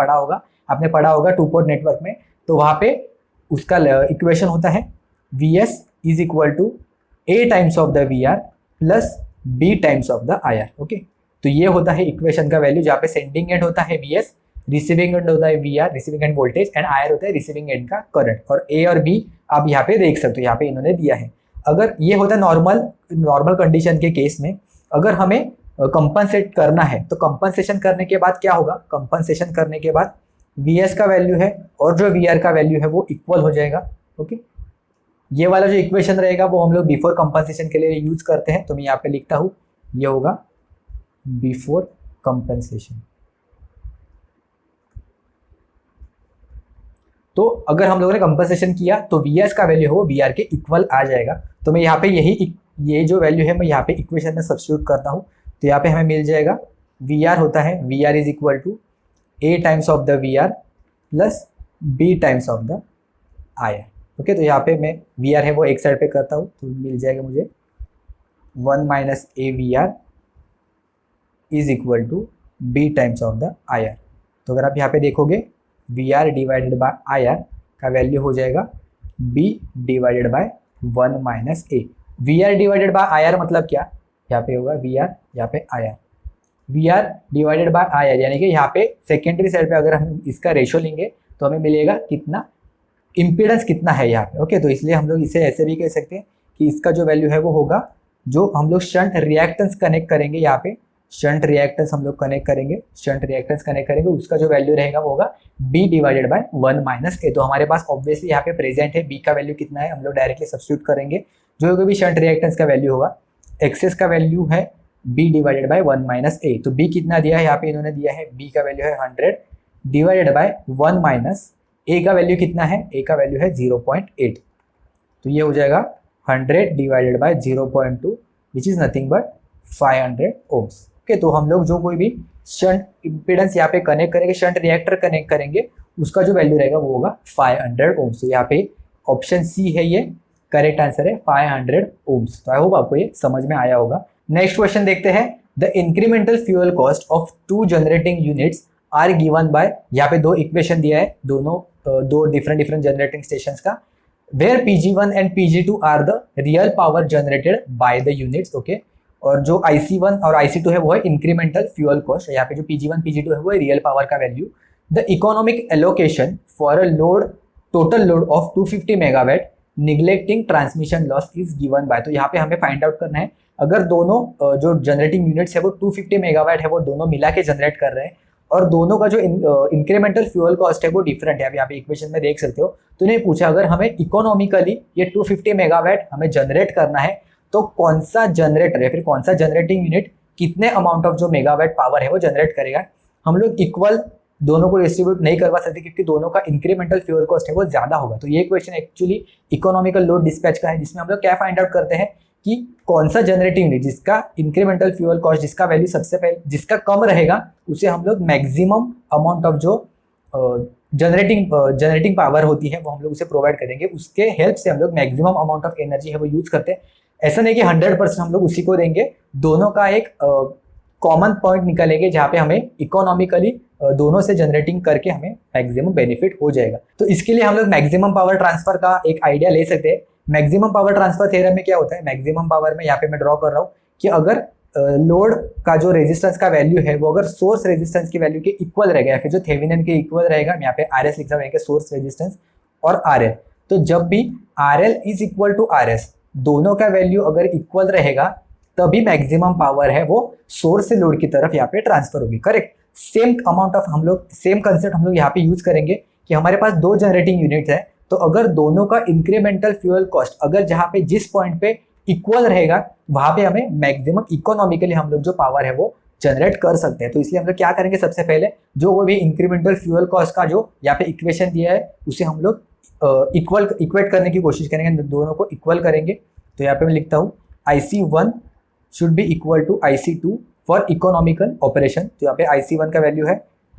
आपने पढ़ा होगा 2-पोर्ट नेटवर्क में, तो वहाँ पे उसका इक्वेशन होता है VS is equal to A times of the VR plus B times of the IR। Okay, तो ये होता है इक्वेशन का वैल्यू, जहाँ पे सेंडिंग एंड होता है VS, रिसीविंग एंड होता है VR, receiving end voltage, and IR होता है रिसीविंग एंड का करंट। और A और B आप यहाँ पे देख सकते हो, यहाँ पे इन्होंने दिया है। अगर ये होता है नॉर्मल कंडीशन के केस में, अगर हमें कंपनसेट करना है तो कंपनसेशन करने के बाद क्या होगा, कंपनसेशन करने के बाद VS का वैल्यू है और जो VR का वैल्यू है वो इक्वल हो जाएगा। ओके, ये वाला जो इक्वेशन रहेगा वो हम लोग बिफोर कंपनसेशन के लिए यूज करते हैं, तो मैं यहाँ पे लिखता हूँ ये होगा बिफोर कंपनसेशन। तो अगर हम लोगों ने कंपनसेशन किया तो VS का वैल्यू है वो VR के इक्वल आ जाएगा। तो मैं यहाँ पे ये जो वैल्यू है मैं यहाँ पे इक्वेशन में सब्स्टिट्यूट करता हूँ, तो यहाँ पे हमें मिल जाएगा VR होता है VR is equal to A times of the VR plus B times of the IR। Okay, तो यहाँ पे मैं VR है वो एक साइड पे करता हूँ तो मिल जाएगा मुझे 1 - A VR is equal to B times of the IR। तो अगर आप यहाँ पे देखोगे VR डिवाइडेड बाय IR का वैल्यू हो जाएगा B divided by 1 - A। VR divided by IR मतलब क्या, यहाँ पे होगा VR यहाँ पे IR, VR divided by IR, यानी कि यहाँ पे सेकेंडरी साइड पे अगर हम इसका रेशो लेंगे तो हमें मिलेगा कितना, इम्पीडेंस कितना है यहाँ पे। ओके, तो इसलिए हम लोग इसे ऐसे भी कह सकते हैं कि इसका जो वैल्यू है वो होगा, जो हम लोग शंट रिएक्टेंस कनेक्ट करेंगे यहाँ पे, शंट रिएक्टेंस हम लोग कनेक्ट करेंगे, शंट रिएक्टेंस कनेक्ट करेंगे, उसका जो वैल्यू रहेगा वो होगा B डिवाइडेड बाय 1 माइनस ए। तो हमारे पास ऑब्वियसली यहाँ पे प्रेजेंट है, B का वैल्यू कितना है, हम लोग डायरेक्टली सब्स्टिट्यूट करेंगे, जो भी शंट रिएक्टेंस का वैल्यू होगा, एक्सेस का वैल्यू है B डिवाइडेड बाय 1 माइनस ए। तो B कितना दिया है यहाँ पे इन्होंने दिया है, B का वैल्यू है 100 डिवाइडेड बाय 1 माइनस ए का वैल्यू कितना है, ए का वैल्यू है 0.8। तो ये हो जाएगा 100 divided by 0.2 which is nothing but 500 ohms. Okay, तो हम लोग जो कोई भी शंट इम्पीडेंस यहाँ पे कनेक्ट करेंगे, शंट रिएक्टर कनेक्ट करेंगे, उसका जो वैल्यू रहेगा वो होगा 500 ओम्स। तो यहाँ पे ऑप्शन सी है, ये करेक्ट आंसर है 500 ओम्स। तो आई होप आपको ये समझ में आया होगा। नेक्स्ट क्वेश्चन देखते हैं। The incremental fuel cost of 2 generating units are given by, यहाँ पे 2 इक्वेशन दिया है, दोनों दो डिफरेंट जनरेटिंग स्टेशंस का, where Pg1 and Pg2 are the real power generated by the units. Okay, और जो IC1 और IC2 है वो है इंक्रीमेंटल फ्यूल कॉस्ट, यहाँ पे जो Pg1 Pg2 है वो है रियल पावर का value. The economic allocation for a load, total load of 250 megawatt neglecting transmission loss is given by. तो यहाँ पे हमें फाइंड आउट करना है, अगर दोनों जो जनरेटिंग यूनिट्स है वो 250 मेगावाट है, वो दोनों मिला के जनरेट कर रहे हैं, और दोनों का जो इंक्रीमेंटल फ्यूल कॉस्ट है वो डिफरेंट है, अभी यहाँ पे इक्वेशन में देख सकते हो। तो इन्हें पूछा अगर हमें इकोनॉमिकली ये 250 मेगावाट हमें जनरेट करना है, तो कौन सा जनरेटर या फिर कौन सा जनरेटिंग यूनिट कितने अमाउंट ऑफ जो मेगावाट पावर है वो जनरेट करेगा। हम लोग इक्वल दोनों को डिस्ट्रीब्यूट नहीं करवा सकते क्योंकि दोनों का इंक्रीमेंटल फ्यूल कॉस्ट है वो ज्यादा होगा। तो ये question actually economical load dispatch का है, जिसमें हम लोग क्या फाइंड आउट करते हैं कि कौन सा जनरेटिंग यूनिट जिसका इंक्रीमेंटल फ्यूल कॉस्ट, जिसका वैल्यू सबसे पहले जिसका कम रहेगा, उसे हम लोग मैक्सिमम अमाउंट ऑफ जो जनरेटिंग पावर होती है वो हम लोग उसे प्रोवाइड करेंगे, उसके हेल्प से हम लोग मैक्सिमम अमाउंट ऑफ एनर्जी है वो यूज करते हैं। ऐसा नहीं कि 100% हम लोग उसी को देंगे, दोनों का एक कॉमन पॉइंट निकालेंगे जहाँ पे हमें इकोनॉमिकली दोनों से जनरेटिंग करके हमें मैक्सिमम बेनिफिट हो जाएगा। तो इसके लिए हम लोग मैक्सिमम पावर ट्रांसफर का एक आइडिया ले सकते हैं। मैक्सिमम पावर ट्रांसफर थ्योरम में क्या होता है, मैक्सिमम पावर में यहाँ पे मैं ड्रॉ कर रहा हूँ कि अगर लोड का जो रेजिस्टेंस का वैल्यू है वो अगर सोर्स रेजिस्टेंस की वैल्यू के इक्वल रहेगा या फिर जो थेवेनिन के इक्वल रहेगा, मैं यहाँ पे RS लिख रहा हूँ, सोर्स रेजिस्टेंस और RL। तो जब भी RL is equal to RS, दोनों का वैल्यू अगर इक्वल रहेगा, तभी मैक्सिमम पावर है वो सोर्स से लोड की तरफ यहाँ पे ट्रांसफर होगी। करेक्ट, सेम अमाउंट ऑफ हम लोग सेम कंसेप्ट हम लोग यहाँ पे यूज करेंगे कि हमारे पास 2 जनरेटिंग यूनिट है, तो अगर दोनों का इंक्रीमेंटल फ्यूल कॉस्ट अगर जहाँ पे जिस पॉइंट पे इक्वल रहेगा, वहां पे हमें मैक्सिमम इकोनॉमिकली हम लोग जो पावर है वो जनरेट कर सकते हैं। तो इसलिए हम लोग क्या करेंगे, सबसे पहले जो वो भी इंक्रीमेंटल फ्यूल कॉस्ट का जो यहाँ पे इक्वेशन दिया है उसे हम लोग इक्वेट करने की कोशिश करेंगे, दोनों को इक्वल करेंगे। तो यहाँ पे मैं लिखता हूँ IC1 should be equal to IC2 for economical operation. तो यहाँ पे IC1 का वैल्यू है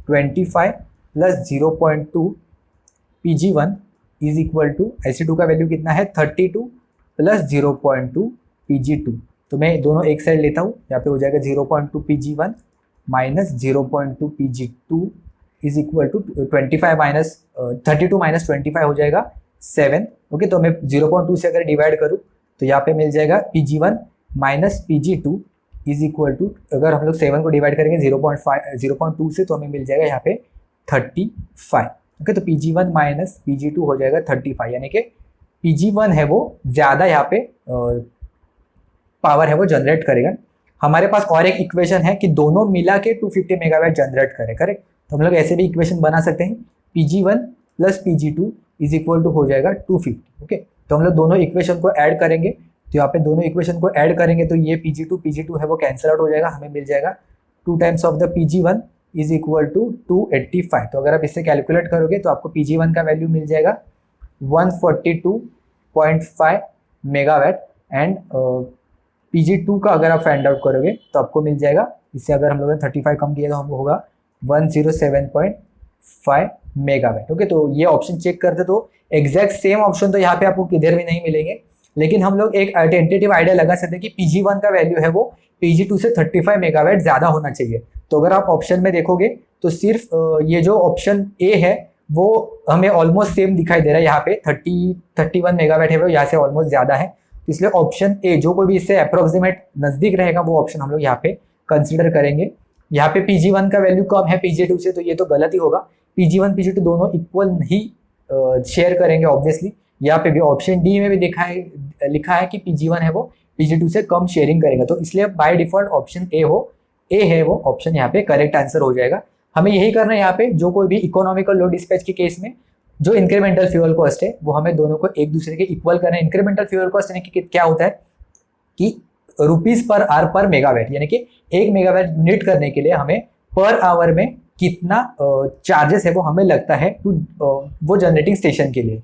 25 plus 0.2 Pg1 is equal to IC2 का वैल्यू कितना है 32 प्लस 0.2 Pg2। तो मैं दोनों एक साइड लेता हूँ, यहाँ पे हो जाएगा 0.2 Pg1 minus 0.2 Pg2 is equal to 25 minus 32 minus 25 हो जाएगा 7। ओके, तो मैं 0.2 से अगर डिवाइड करूँ तो यहाँ पे मिल जाएगा Pg1 minus Pg2 is equal to, अगर हम लोग 7 को डिवाइड करेंगे 0.2 से तो हमें मिल जाएगा यहाँ पे 35। ओके, तो Pg1 माइनस Pg2 हो जाएगा 35, यानी कि Pg1 है वो ज़्यादा यहाँ पे पावर है वो जनरेट करेगा। हमारे पास और एक इक्वेशन है कि दोनों मिला के 250 मेगावाट जनरेट करे। करेक्ट, तो हम लोग ऐसे भी इक्वेशन बना सकते हैं, Pg1 plus Pg2 is equal to हो जाएगा 250। ओके, तो हम लोग दोनों इक्वेशन को ऐड करेंगे, तो यहाँ पे दोनों इक्वेशन को ऐड करेंगे तो ये Pg2 है वो कैंसिल आउट हो जाएगा, हमें मिल जाएगा 2 times of the Pg1 is equal to 285। तो अगर आप इससे कैलकुलेट करोगे तो आपको Pg1 का वैल्यू मिल जाएगा 142.5 मेगावाट एंड Pg2 का अगर आप फाइंड आउट करोगे तो आपको मिल जाएगा, इससे अगर हम लोगों ने 35 कम किया तो हमको होगा 107.5 मेगावाट। ओके, तो ये ऑप्शन चेक करते तो एग्जैक्ट सेम ऑप्शन तो यहाँ पे आपको किधर भी नहीं मिलेंगे, लेकिन हम लोग एक टेंटेटिव आइडिया लगा सकते हैं कि Pg1 का वैल्यू है वो Pg2 से 35 मेगावाट ज़्यादा होना चाहिए। तो अगर आप ऑप्शन में देखोगे तो सिर्फ ये जो ऑप्शन ए है वो हमें ऑलमोस्ट सेम दिखाई दे रहा है, यहाँ पे 31 मेगावाट है वो यहाँ से ऑलमोस्ट ज़्यादा है। तो इसलिए ऑप्शन ए जो कोई भी इससे अप्रोक्सीमेट नज़दीक रहेगा वो ऑप्शन हम लोग यहाँ पे कंसिडर करेंगे। यहाँ पे Pg1 का वैल्यू कम है Pg2 से, तो ये तो गलत ही होगा। Pg1 Pg2 दोनों इक्वल ही शेयर करेंगे ऑब्वियसली। यहाँ पे भी ऑप्शन डी में भी लिखा है कि Pg1 है वो Pg2 से कम शेयरिंग करेगा, तो इसलिए बाय डिफॉल्ट ऑप्शन ए है वो ऑप्शन यहाँ पे करेक्ट आंसर हो जाएगा। हमें यही करना है यहाँ पे, जो कोई भी इकोनॉमिकल लोड डिस्पैच के केस में जो इंक्रीमेंटल फ्यूल कॉस्ट है वो हमें दोनों को एक दूसरे के इक्वल करना है। इंक्रीमेंटल फ्यूल कॉस्ट यानी कि क्या होता है कि रुपीज पर आवर पर मेगावाट, यानी कि 1 मेगावाट यूनिट करने के लिए हमें पर आवर में कितना चार्जेस है वो हमें लगता है वो जनरेटिंग स्टेशन के लिए।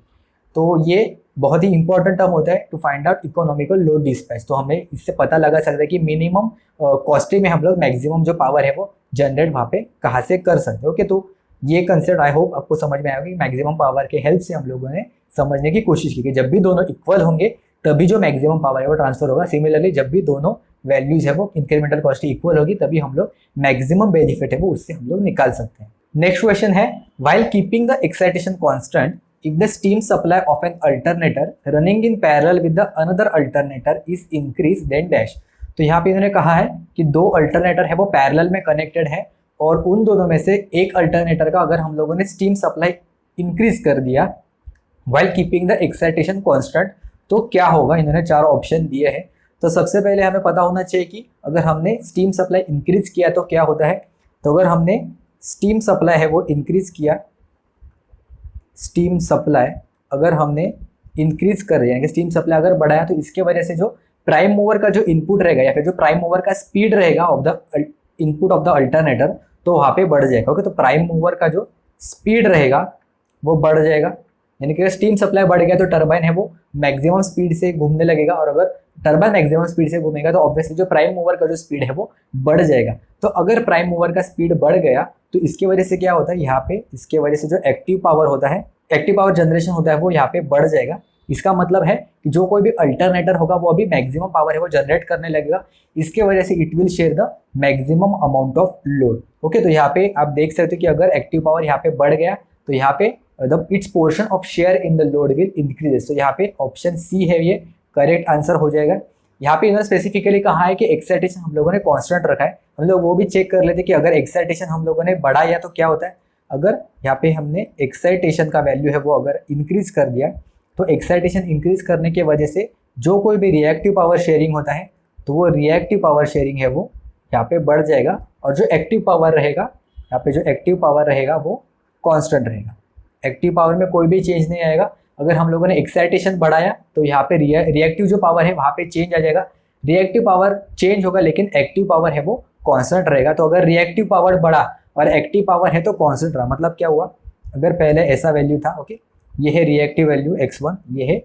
तो ये बहुत ही इंपॉर्टेंट टर्म होता है to find out economical load dispatch. तो हमें इससे पता लगा सकता है कि मिनिमम कॉस्टिंग में हम लोग मैक्सिमम जो पावर है वो जनरेट वहाँ पे कहाँ से कर सकते हैं। ओके, तो ये कंसेप्ट आई होप आपको समझ में आएगा कि मैक्सिमम पावर के हेल्प से हम लोगों ने समझने की कोशिश की कि जब भी दोनों इक्वल होंगे तभी जो मैक्सिमम पावर है वो ट्रांसफर होगा। सिमिलरली जब भी दोनों वैल्यूज है वो इंक्रीमेंटल कॉस्ट इक्वल होगी तभी हम लोग मैक्सिमम बेनिफिट है वो उससे हम लोग निकाल सकते हैं। नेक्स्ट क्वेश्चन है, while keeping the excitation constant if the steam supply of an alternator running in parallel with the another alternator is increased then dash। तो यहाँ पे इन्होंने कहा है कि दो अल्टरनेटर है वो पैरेलल में कनेक्टेड है और उन दोनों में से एक अल्टरनेटर का अगर हम लोगों ने स्टीम सप्लाई इंक्रीज कर दिया while keeping the excitation constant तो क्या होगा। इन्होंने 4 ऑप्शन दिए हैं। तो सबसे पहले हमें पता होना चाहिए कि अगर हमने स्टीम सप्लाई इंक्रीज किया तो क्या होता है। तो अगर हमने स्टीम सप्लाई है वो इंक्रीज किया, स्टीम सप्लाई अगर हमने इंक्रीज कर दिया कि स्टीम सप्लाई अगर बढ़ाया तो इसके वजह से जो प्राइम मूवर का जो इनपुट रहेगा या फिर जो प्राइम मूवर का स्पीड रहेगा of the input of the alternator तो वहाँ पे बढ़ जाएगा। ओके, तो प्राइम मूवर का जो स्पीड रहेगा वो बढ़ जाएगा, यानी कि स्टीम सप्लाई बढ़ गया तो टरबाइन है वो मैक्सिमम स्पीड से घूमने लगेगा और अगर टरबाइन मैक्सिमम स्पीड से घूमेगा तो ऑब्वियसली जो प्राइम मूवर का जो स्पीड है वो बढ़ जाएगा। तो अगर प्राइम मूवर का स्पीड बढ़ गया तो इसकी वजह से क्या होता है, यहाँ पे इसके वजह से जो एक्टिव पावर होता है, एक्टिव पावर जनरेशन होता है वो यहाँ पे बढ़ जाएगा। इसका मतलब है कि जो कोई भी अल्टरनेटर होगा वो अभी मैक्सिमम पावर है वो जनरेट करने लगेगा। इसके वजह से it will share the maximum amount of load. Okay, तो यहाँ पे आप देख सकते हो कि अगर एक्टिव पावर यहाँ पे बढ़ गया तो यहाँ पे it's portion of share in the load will increases. तो यहाँ पे ऑप्शन सी है ये करेक्ट आंसर हो जाएगा। यहाँ पे इन्होंने स्पेसिफिकली कहा है कि एक्साइटेशन हम लोगों ने कांस्टेंट रखा है। हम लोग वो भी चेक कर लेते कि अगर एक्साइटेशन हम लोगों ने बढ़ाया तो क्या होता है। अगर यहाँ पे हमने एक्साइटेशन का वैल्यू है वो अगर इंक्रीज कर दिया तो एक्साइटेशन इंक्रीज करने की वजह से जो कोई भी रिएक्टिव पावर शेयरिंग होता है तो वो रिएक्टिव पावर शेयरिंग है वो यहाँ पे बढ़ जाएगा और जो एक्टिव पावर रहेगा यहाँ पे जो एक्टिव पावर रहेगा वो कांस्टेंट रहेगा। एक्टिव पावर में कोई भी चेंज नहीं आएगा। अगर हम लोगों ने एक्साइटेशन बढ़ाया तो यहाँ पे रिएक्टिव जो पावर है वहाँ पे चेंज आ जाएगा। रिएक्टिव पावर चेंज होगा लेकिन एक्टिव पावर है वो कांस्टेंट रहेगा। तो अगर रिएक्टिव पावर बढ़ा और एक्टिव पावर है तो कांस्टेंट रहा, मतलब क्या हुआ, अगर पहले ऐसा वैल्यू था, ओके, ये है रिएक्टिव वैल्यू x1, ये है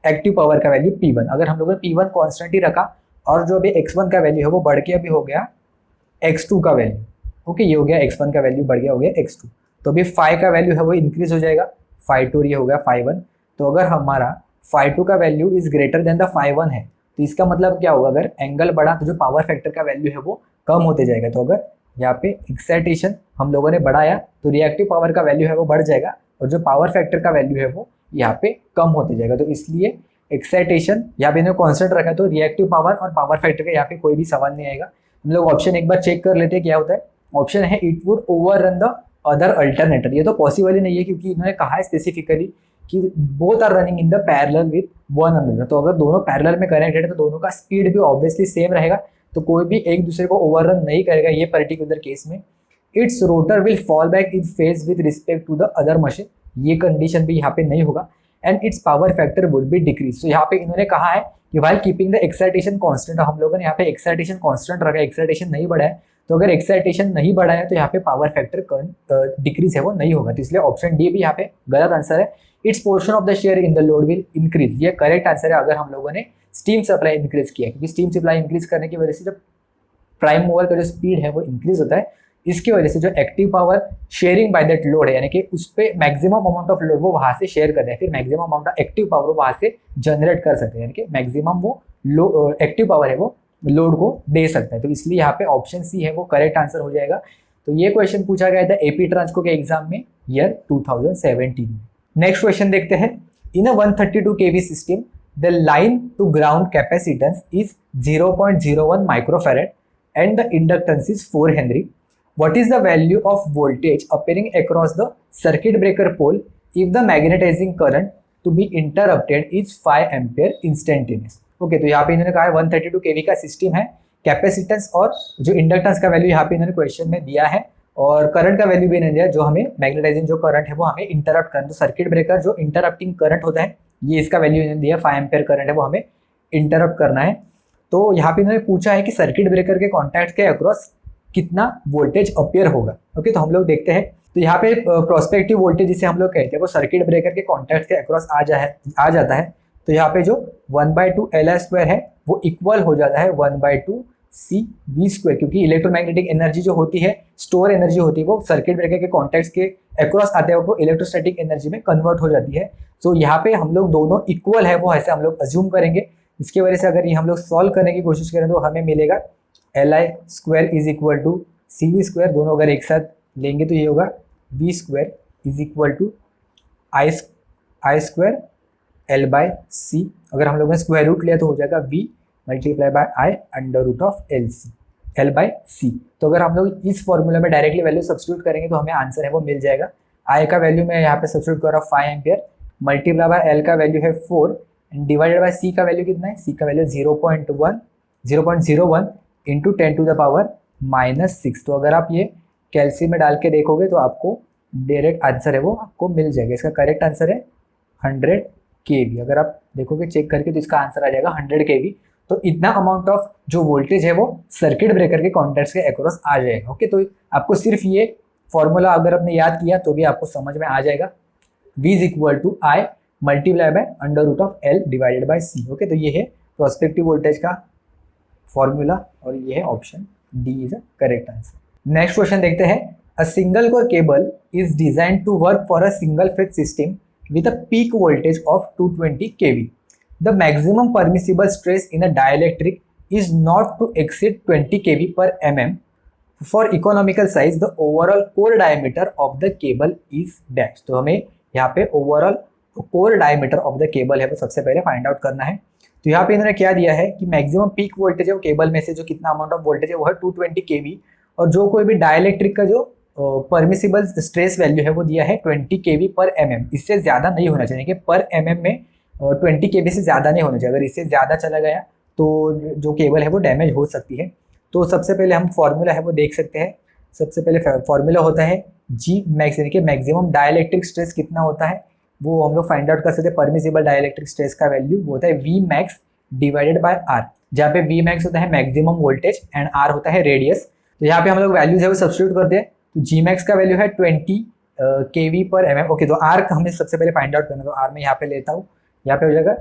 एक्टिव पावर का वैल्यू p1। अगर हम लोगों ने p1 कांस्टेंट ही रखा और जो अभी x1 का वैल्यू है वो बढ़ के अभी हो गया x2 का वैल्यू। ओके, ये हो गया x1 का वैल्यू बढ़ गया हो गया x2। तो अभी फाई का वैल्यू है वो इंक्रीज हो जाएगा, φ2 ये हो गया φ1। तो अगर हमारा φ2 का value is greater than the φ1 है तो इसका मतलब क्या होगा, अगर एंगल बढ़ा तो जो पावर फैक्टर का वैल्यू है वो कम होते जाएगा। तो अगर यहाँ पे एक्साइटेशन हम लोगों ने बढ़ाया तो रिएक्टिव पावर का वैल्यू है वो बढ़ जाएगा और जो पावर फैक्टर का वैल्यू है वो यहाँ पे कम होते जाएगा। तो इसलिए एक्साइटेशन यहाँ पे इन्हें कॉन्स्टेंट रखा है तो रिएक्टिव पावर और पावर फैक्टर का यहाँ पे कोई भी सवाल नहीं आएगा। हम लोग ऑप्शन एक बार चेक कर लेते हैं क्या होता है। ऑप्शन है it would over run the other alternator. ये तो पॉसिबल ही नहीं है क्योंकि इन्होंने कहा है स्पेसिफिकली कि both are running in the parallel with one another. तो अगर दोनों पैरेलल में कनेक्टेड है तो दोनों का स्पीड भी ऑब्वियसली सेम रहेगा, तो कोई भी एक दूसरे को ओवररन नहीं करेगा ये पर्टिकुलर केस में। Its rotor will fall back in phase with respect to the other machine, ये कंडीशन भी यहाँ पे नहीं होगा। And its power factor would be decrease. तो यहाँ पे इन्होंने कहा है कि while keeping the excitation constant, हम लोगों ने यहाँ पे एक्साइटेशन कांस्टेंट रखा है, एक्साइटेशन नहीं बढ़ा है। तो अगर एक्साइटेशन नहीं बढ़ा है तो यहाँ पे पावर फैक्टर डिक्रीज है वो नहीं होगा। तो इसलिए ऑप्शन डी भी यहाँ पे गलत आंसर है। It's portion of the share in the load will increase, ये करेक्ट आंसर है अगर हम लोगों ने स्टीम सप्लाई इंक्रीज किया, क्योंकि स्टीम सप्लाई इंक्रीज करने की वजह से जब प्राइम मूवर का जो स्पीड है वो इंक्रीज होता है, इसकी वजह से जो active power sharing by that load है यानी कि उस पर मैक्सिमम अमाउंट ऑफ लोड वो वहाँ से शेयर करते हैं, फिर maximum amount of active power वो वहाँ से जनरेट कर सकते हैं, यानी कि मैक्सिमम वो एक्टिव पावर है वो लोड को दे सकता है। तो इसलिए यहाँ पे ऑप्शन सी है वो करेक्ट आंसर हो जाएगा। तो ये क्वेश्चन पूछा गया था एपी ट्रांसको के एग्जाम में ईयर 2017 में। नेक्स्ट क्वेश्चन देखते हैं। In a 132 kV system the line to ground capacitance is 0.01 microfarad and the inductance is 4 Henry. What is the value of voltage appearing across the circuit breaker pole if the magnetising current to be interrupted is 5 ampere instantaneous. Okay, तो यहाँ पे इन्होंने कहा है 132 केवी का सिस्टम है, कैपेसिटेंस और जो इंडक्टेंस का वैल्यू यहाँ पे इन्होंने क्वेश्चन में दिया है, और करंट का वैल्यू भी नहीं दिया, जो हमें मैग्नेटाइजिंग जो करंट है वो हमें इंटरप्ट करना, तो सर्किट ब्रेकर जो इंटरप्टिंग करंट होता है ये इसका वैल्यू इन्होंने दिया 5 एम्पियर करंट है वो हमें इंटरप्ट करना है। तो यहाँ पे इन्होंने पूछा है कि सर्किट ब्रेकर के कॉन्टैक्ट के अक्रॉस कितना वोल्टेज अपीयर होगा। ओके, तो हम लोग देखते हैं, तो यहाँ पे प्रोस्पेक्टिव वोल्टेज जिसे हम लोग कहते हैं वो सर्किट ब्रेकर के कॉन्टैक्ट के अक्रॉस आ जाता है। तो यहाँ पे जो 1/2 Li² है वो इक्वल हो जाता है 1/2 CV², क्योंकि इलेक्ट्रोमैग्नेटिक एनर्जी जो होती है, स्टोर एनर्जी होती है, वो सर्किट ब्रेकर के कॉन्टैक्ट के अक्रॉस आते हैं वो इलेक्ट्रोस्टैटिक एनर्जी में कन्वर्ट हो जाती है। तो यहाँ पे हम लोग दोनों इक्वल है वो ऐसे हम लोग अज्यूम करेंगे। इसकी वजह से अगर ये हम लोग सॉल्व करने की कोशिश करें तो हमें मिलेगा Li² = CV², दोनों अगर एक साथ लेंगे तो ये होगा V² = I² L/C। अगर हम लोगों ने स्क्वायर रूट लिया तो हो जाएगा V × I √LC L/C। तो अगर हम लोग इस फॉर्मूला में डायरेक्टली वैल्यू सब्स्टिट्यूट करेंगे तो हमें आंसर है वो मिल जाएगा। I का वैल्यू मैं यहाँ पे सब्स्टिट्यूट कर रहा हूँ 5 एम्पियर, × L का वैल्यू है 4 डिवाइडेड बाय C का वैल्यू कितना है, C का वैल्यू 0.01 इंटू 10⁻⁻⁶। तो अगर आप ये कैलसी में डाल के देखोगे तो आपको डायरेक्ट आंसर है वो आपको मिल जाएगा। इसका करेक्ट आंसर है 100 kV। अगर आप देखोगे चेक करके तो इसका आंसर आ जाएगा 100 kV। तो इतना अमाउंट ऑफ जो वोल्टेज है वो सर्किट ब्रेकर के कॉन्टैक्ट्स के अक्रॉस आ जाएगा। ओके, तो आपको सिर्फ ये फॉर्मूला अगर आपने याद किया तो भी आपको समझ में आ जाएगा। V = I √L/C। ओके, तो ये है प्रोस्पेक्टिव वोल्टेज का फॉर्मूला और ये है option D is a correct answer. Next question देखते हैं। A single core cable is design to work for a single phase system with a peak voltage of 220 kV. The maximum permissible stress in a dielectric is not to exceed 20 kV per mm. For economical size, the overall core diameter of the cable is dash. तो हमें यहाँ पे overall core diameter of the cable है वो सबसे पहले फाइंड आउट करना है। तो यहाँ पे इन्होंने क्या दिया है कि मैक्सिमम पीक वोल्टेज है वो केबल में से जो कितना अमाउंट ऑफ वोल्टेज है वो है 220 kV, और जो कोई भी डायइलेक्ट्रिक का जो परमिसिबल स्ट्रेस वैल्यू है वो दिया है 20 kV पर mm। इससे ज़्यादा नहीं होना चाहिए कि पर mm में 20 kV से ज़्यादा नहीं होना चाहिए। अगर इससे ज़्यादा चला गया तो जो केबल है वो डैमेज हो सकती है। तो सबसे पहले हम फॉर्मूला है वो देख सकते हैं। सबसे पहले फॉर्मूला होता है G मैक्स, यानी कि मैक्सिमम डायइलेक्ट्रिक स्ट्रेस कितना होता है वो हम लोग फाइंड आउट कर सकते हैं। परमिसिबल डायइलेक्ट्रिक स्ट्रेस का वैल्यू वो होता है V max divided by R, जहाँ पे V max होता है मैक्सिमम वोल्टेज एंड R होता है रेडियस। तो यहाँ पे हम लोग वैल्यूज है वो सब्स्टिट्यूट करते हैं। तो G max का वैल्यू है 20 kV पर mm। ओके, तो R का हमें सबसे पहले फाइंड आउट करना है, तो R में यहाँ पे लेता हूँ, यहाँ पे हो जाएगा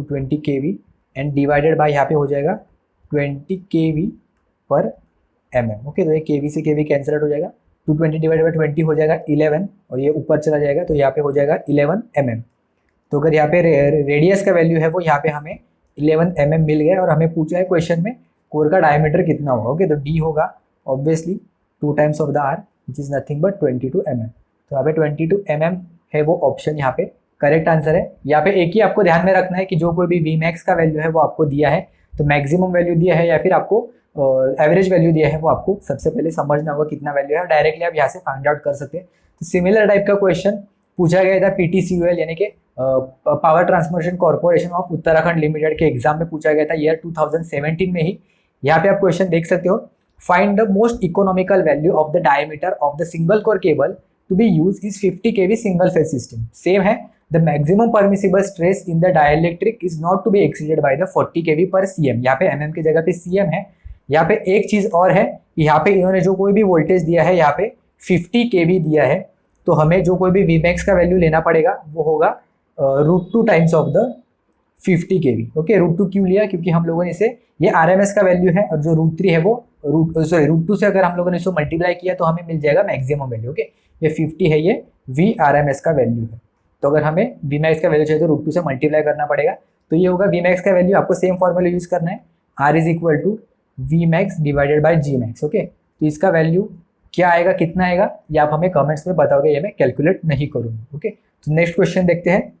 220 kV एंड डिवाइडेड बाय यहाँ पे हो जाएगा 20 kV पर mm। ओके, तो ये kV से kV कैंसिल आउट हो जाएगा, 220 डिवाइडेड बाय 20 हो जाएगा 11, और ये ऊपर चला जाएगा तो यहाँ पे हो जाएगा 11 mm। तो अगर यहाँ पे रेडियस का वैल्यू है वो यहाँ पे हमें 11 mm मिल गया, और हमें पूछा है क्वेश्चन में कोर का डायमीटर कितना होगा। ओके, तो D होगा obviously 2 times of the R which is nothing but 22 mm। तो यहाँ पे 22 mm है वो ऑप्शन यहाँ पे करेक्ट आंसर है। यहाँ पे एक ही आपको ध्यान में रखना है कि जो कोई भी V max का वैल्यू है वो आपको दिया है, तो मैक्सिमम वैल्यू दिया है या फिर आपको एवरेज वैल्यू दिया है वो आपको सबसे पहले समझना होगा कितना वैल्यू है, डायरेक्टली आप यहाँ से फाइंड आउट कर सकते हैं। तो सिमिलर टाइप का क्वेश्चन पूछा गया था PTCUL यानी कि power transmission corporation of Uttarakhand limited के एग्जाम में पूछा गया था ईयर 2017 में ही। यहाँ पे आप क्वेश्चन देख सकते हो, find the most economical value of the diameter of the single core cable to be use is 50 kV single phase system. Same है, the maximum permissible stress in the dielectric is not to be exceeded by the 40 kV पर cm। यहाँ पे mm की जगह पे cm है। यहाँ पे एक चीज और है, यहाँ पे इन्होंने जो कोई भी वोल्टेज दिया है यहाँ पे 50 kV दिया है, तो हमें जो कोई भी V max का वैल्यू लेना पड़ेगा वो होगा √2 times of the 50 kV। Okay, √2 क्यों लिया, क्योंकि हम लोगों ने इसे, ये RMS का वैल्यू है और जो √3 है वो √2 से अगर हम लोगों ने इसको मल्टीप्लाई किया तो हमें मिल जाएगा मैक्सिमम वैल्यू। ओके, ये 50 है, ये VRMS का वैल्यू है। तो अगर हमें V max का वैल्यू चाहिए तो √2 से मल्टीप्लाई करना पड़ेगा, तो ये होगा V max का वैल्यू। आपको सेम फॉर्मूला यूज करना है, R = V max divided by G max। Okay, तो इसका वैल्यू क्या आएगा, कितना आएगा, ये आप हमें कमेंट्स में बताओगे, ये मैं कैलकुलेट नहीं करूँगा। ओके, तो नेक्स्ट क्वेश्चन देखते हैं।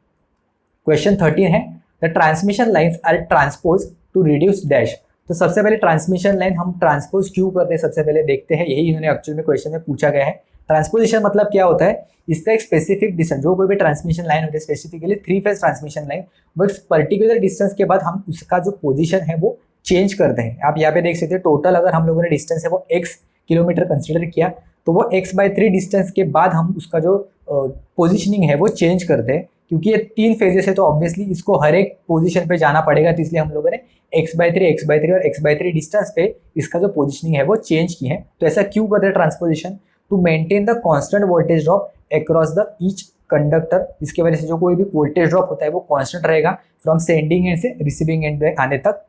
क्वेश्चन 13 है, the transmission lines are transpose to reduce dash. तो सबसे पहले ट्रांसमिशन लाइन हम ट्रांसपोज क्यों करते हैं सबसे पहले देखते हैं, यही इन्होंने एक्चुअल में क्वेश्चन में पूछा गया है। ट्रांसपोजिशन मतलब क्या होता है, इसका एक स्पेसिफिक डिस्टेंस, जो कोई भी ट्रांसमिशन लाइन होती है स्पेसिफिकली 3 फेज ट्रांसमिशन लाइन, वो एक पर्टिकुलर डिस्टेंस के बाद हम उसका जो पोजीशन है वो चेंज करते हैं। आप यहाँ पे देख सकते हैं टोटल अगर हम लोगों ने डिस्टेंस है वो x किलोमीटर कंसिडर किया, तो वो x/3 डिस्टेंस के बाद हम उसका जो पोजिशनिंग है वो चेंज करते हैं। क्योंकि ये 3 फेजेस है तो ऑब्वियसली इसको हर एक पोजीशन पे जाना पड़ेगा, तो इसलिए हम लोगों ने x/3 और x/3 डिस्टेंस पे इसका जो पोजिशनिंग है वो चेंज की है। तो ऐसा क्यों करते हैं transposition? To maintain the constant voltage drop across the each conductor. इसके वजह से जो कोई भी वोल्टेज ड्रॉप होता है वो कांस्टेंट रहेगा फ्रॉम सेंडिंग एंड से रिसीविंग एंड पे आने तक।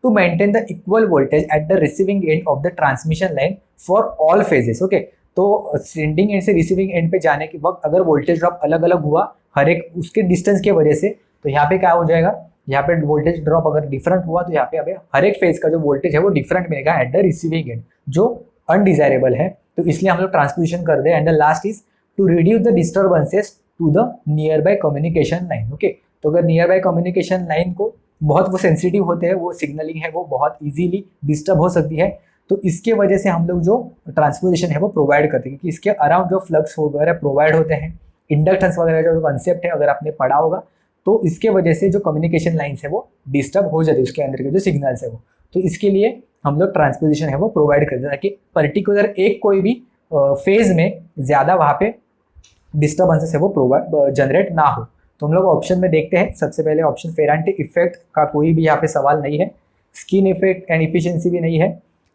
To maintain the equal voltage at the receiving end of the transmission line for all phases. Okay, तो सेंडिंग एंड से रिसीविंग एंड पे जाने के वक्त अगर वोल्टेज ड्रॉप अलग अलग हुआ हर एक उसके डिस्टेंस के वजह से, तो यहाँ पे क्या हो जाएगा, यहाँ पे वोल्टेज ड्रॉप अगर डिफरेंट हुआ तो यहाँ पे हर एक फेज का जो वोल्टेज है वो डिफरेंट मिलेगा एट द रिसीविंग एंड, जो अनडिजायरेबल है। तो इसलिए हम लोग ट्रांसपोजिशन कर दे। And the last is to reduce the disturbances to the nearby communication line. Okay, तो अगर नियर बाय कम्युनिकेशन लाइन को बहुत वो सेंसिटिव होते हैं, वो सिग्नलिंग है वो बहुत इजीली डिस्टर्ब हो सकती है, तो इसके वजह से हम लोग जो ट्रांसपोजिशन है वो प्रोवाइड करते हैं, क्योंकि इसके अराउंड जो फ्लक्स वगैरह प्रोवाइड होते हैं, इंडक्टेंस वगैरह का जो कंसेप्ट है अगर आपने पढ़ा होगा, तो इसके वजह से जो कम्युनिकेशन लाइन्स है वो डिस्टर्ब हो जाती है, उसके अंदर के जो सिग्नल्स है वो। तो इसके लिए हम लोग ट्रांसपोजिशन है वो प्रोवाइड करते हैं ताकि पर्टिकुलर एक कोई भी फेज में ज़्यादा वहाँ पे डिस्टर्बेंसेस है वो प्रोवाइड जनरेट ना हो। तो हम लोग ऑप्शन में देखते हैं। सबसे पहले ऑप्शन फेरांटी इफेक्ट का कोई भी यहाँ पे सवाल नहीं है, स्किन इफेक्ट एंड इफिशियंसी भी नहीं है,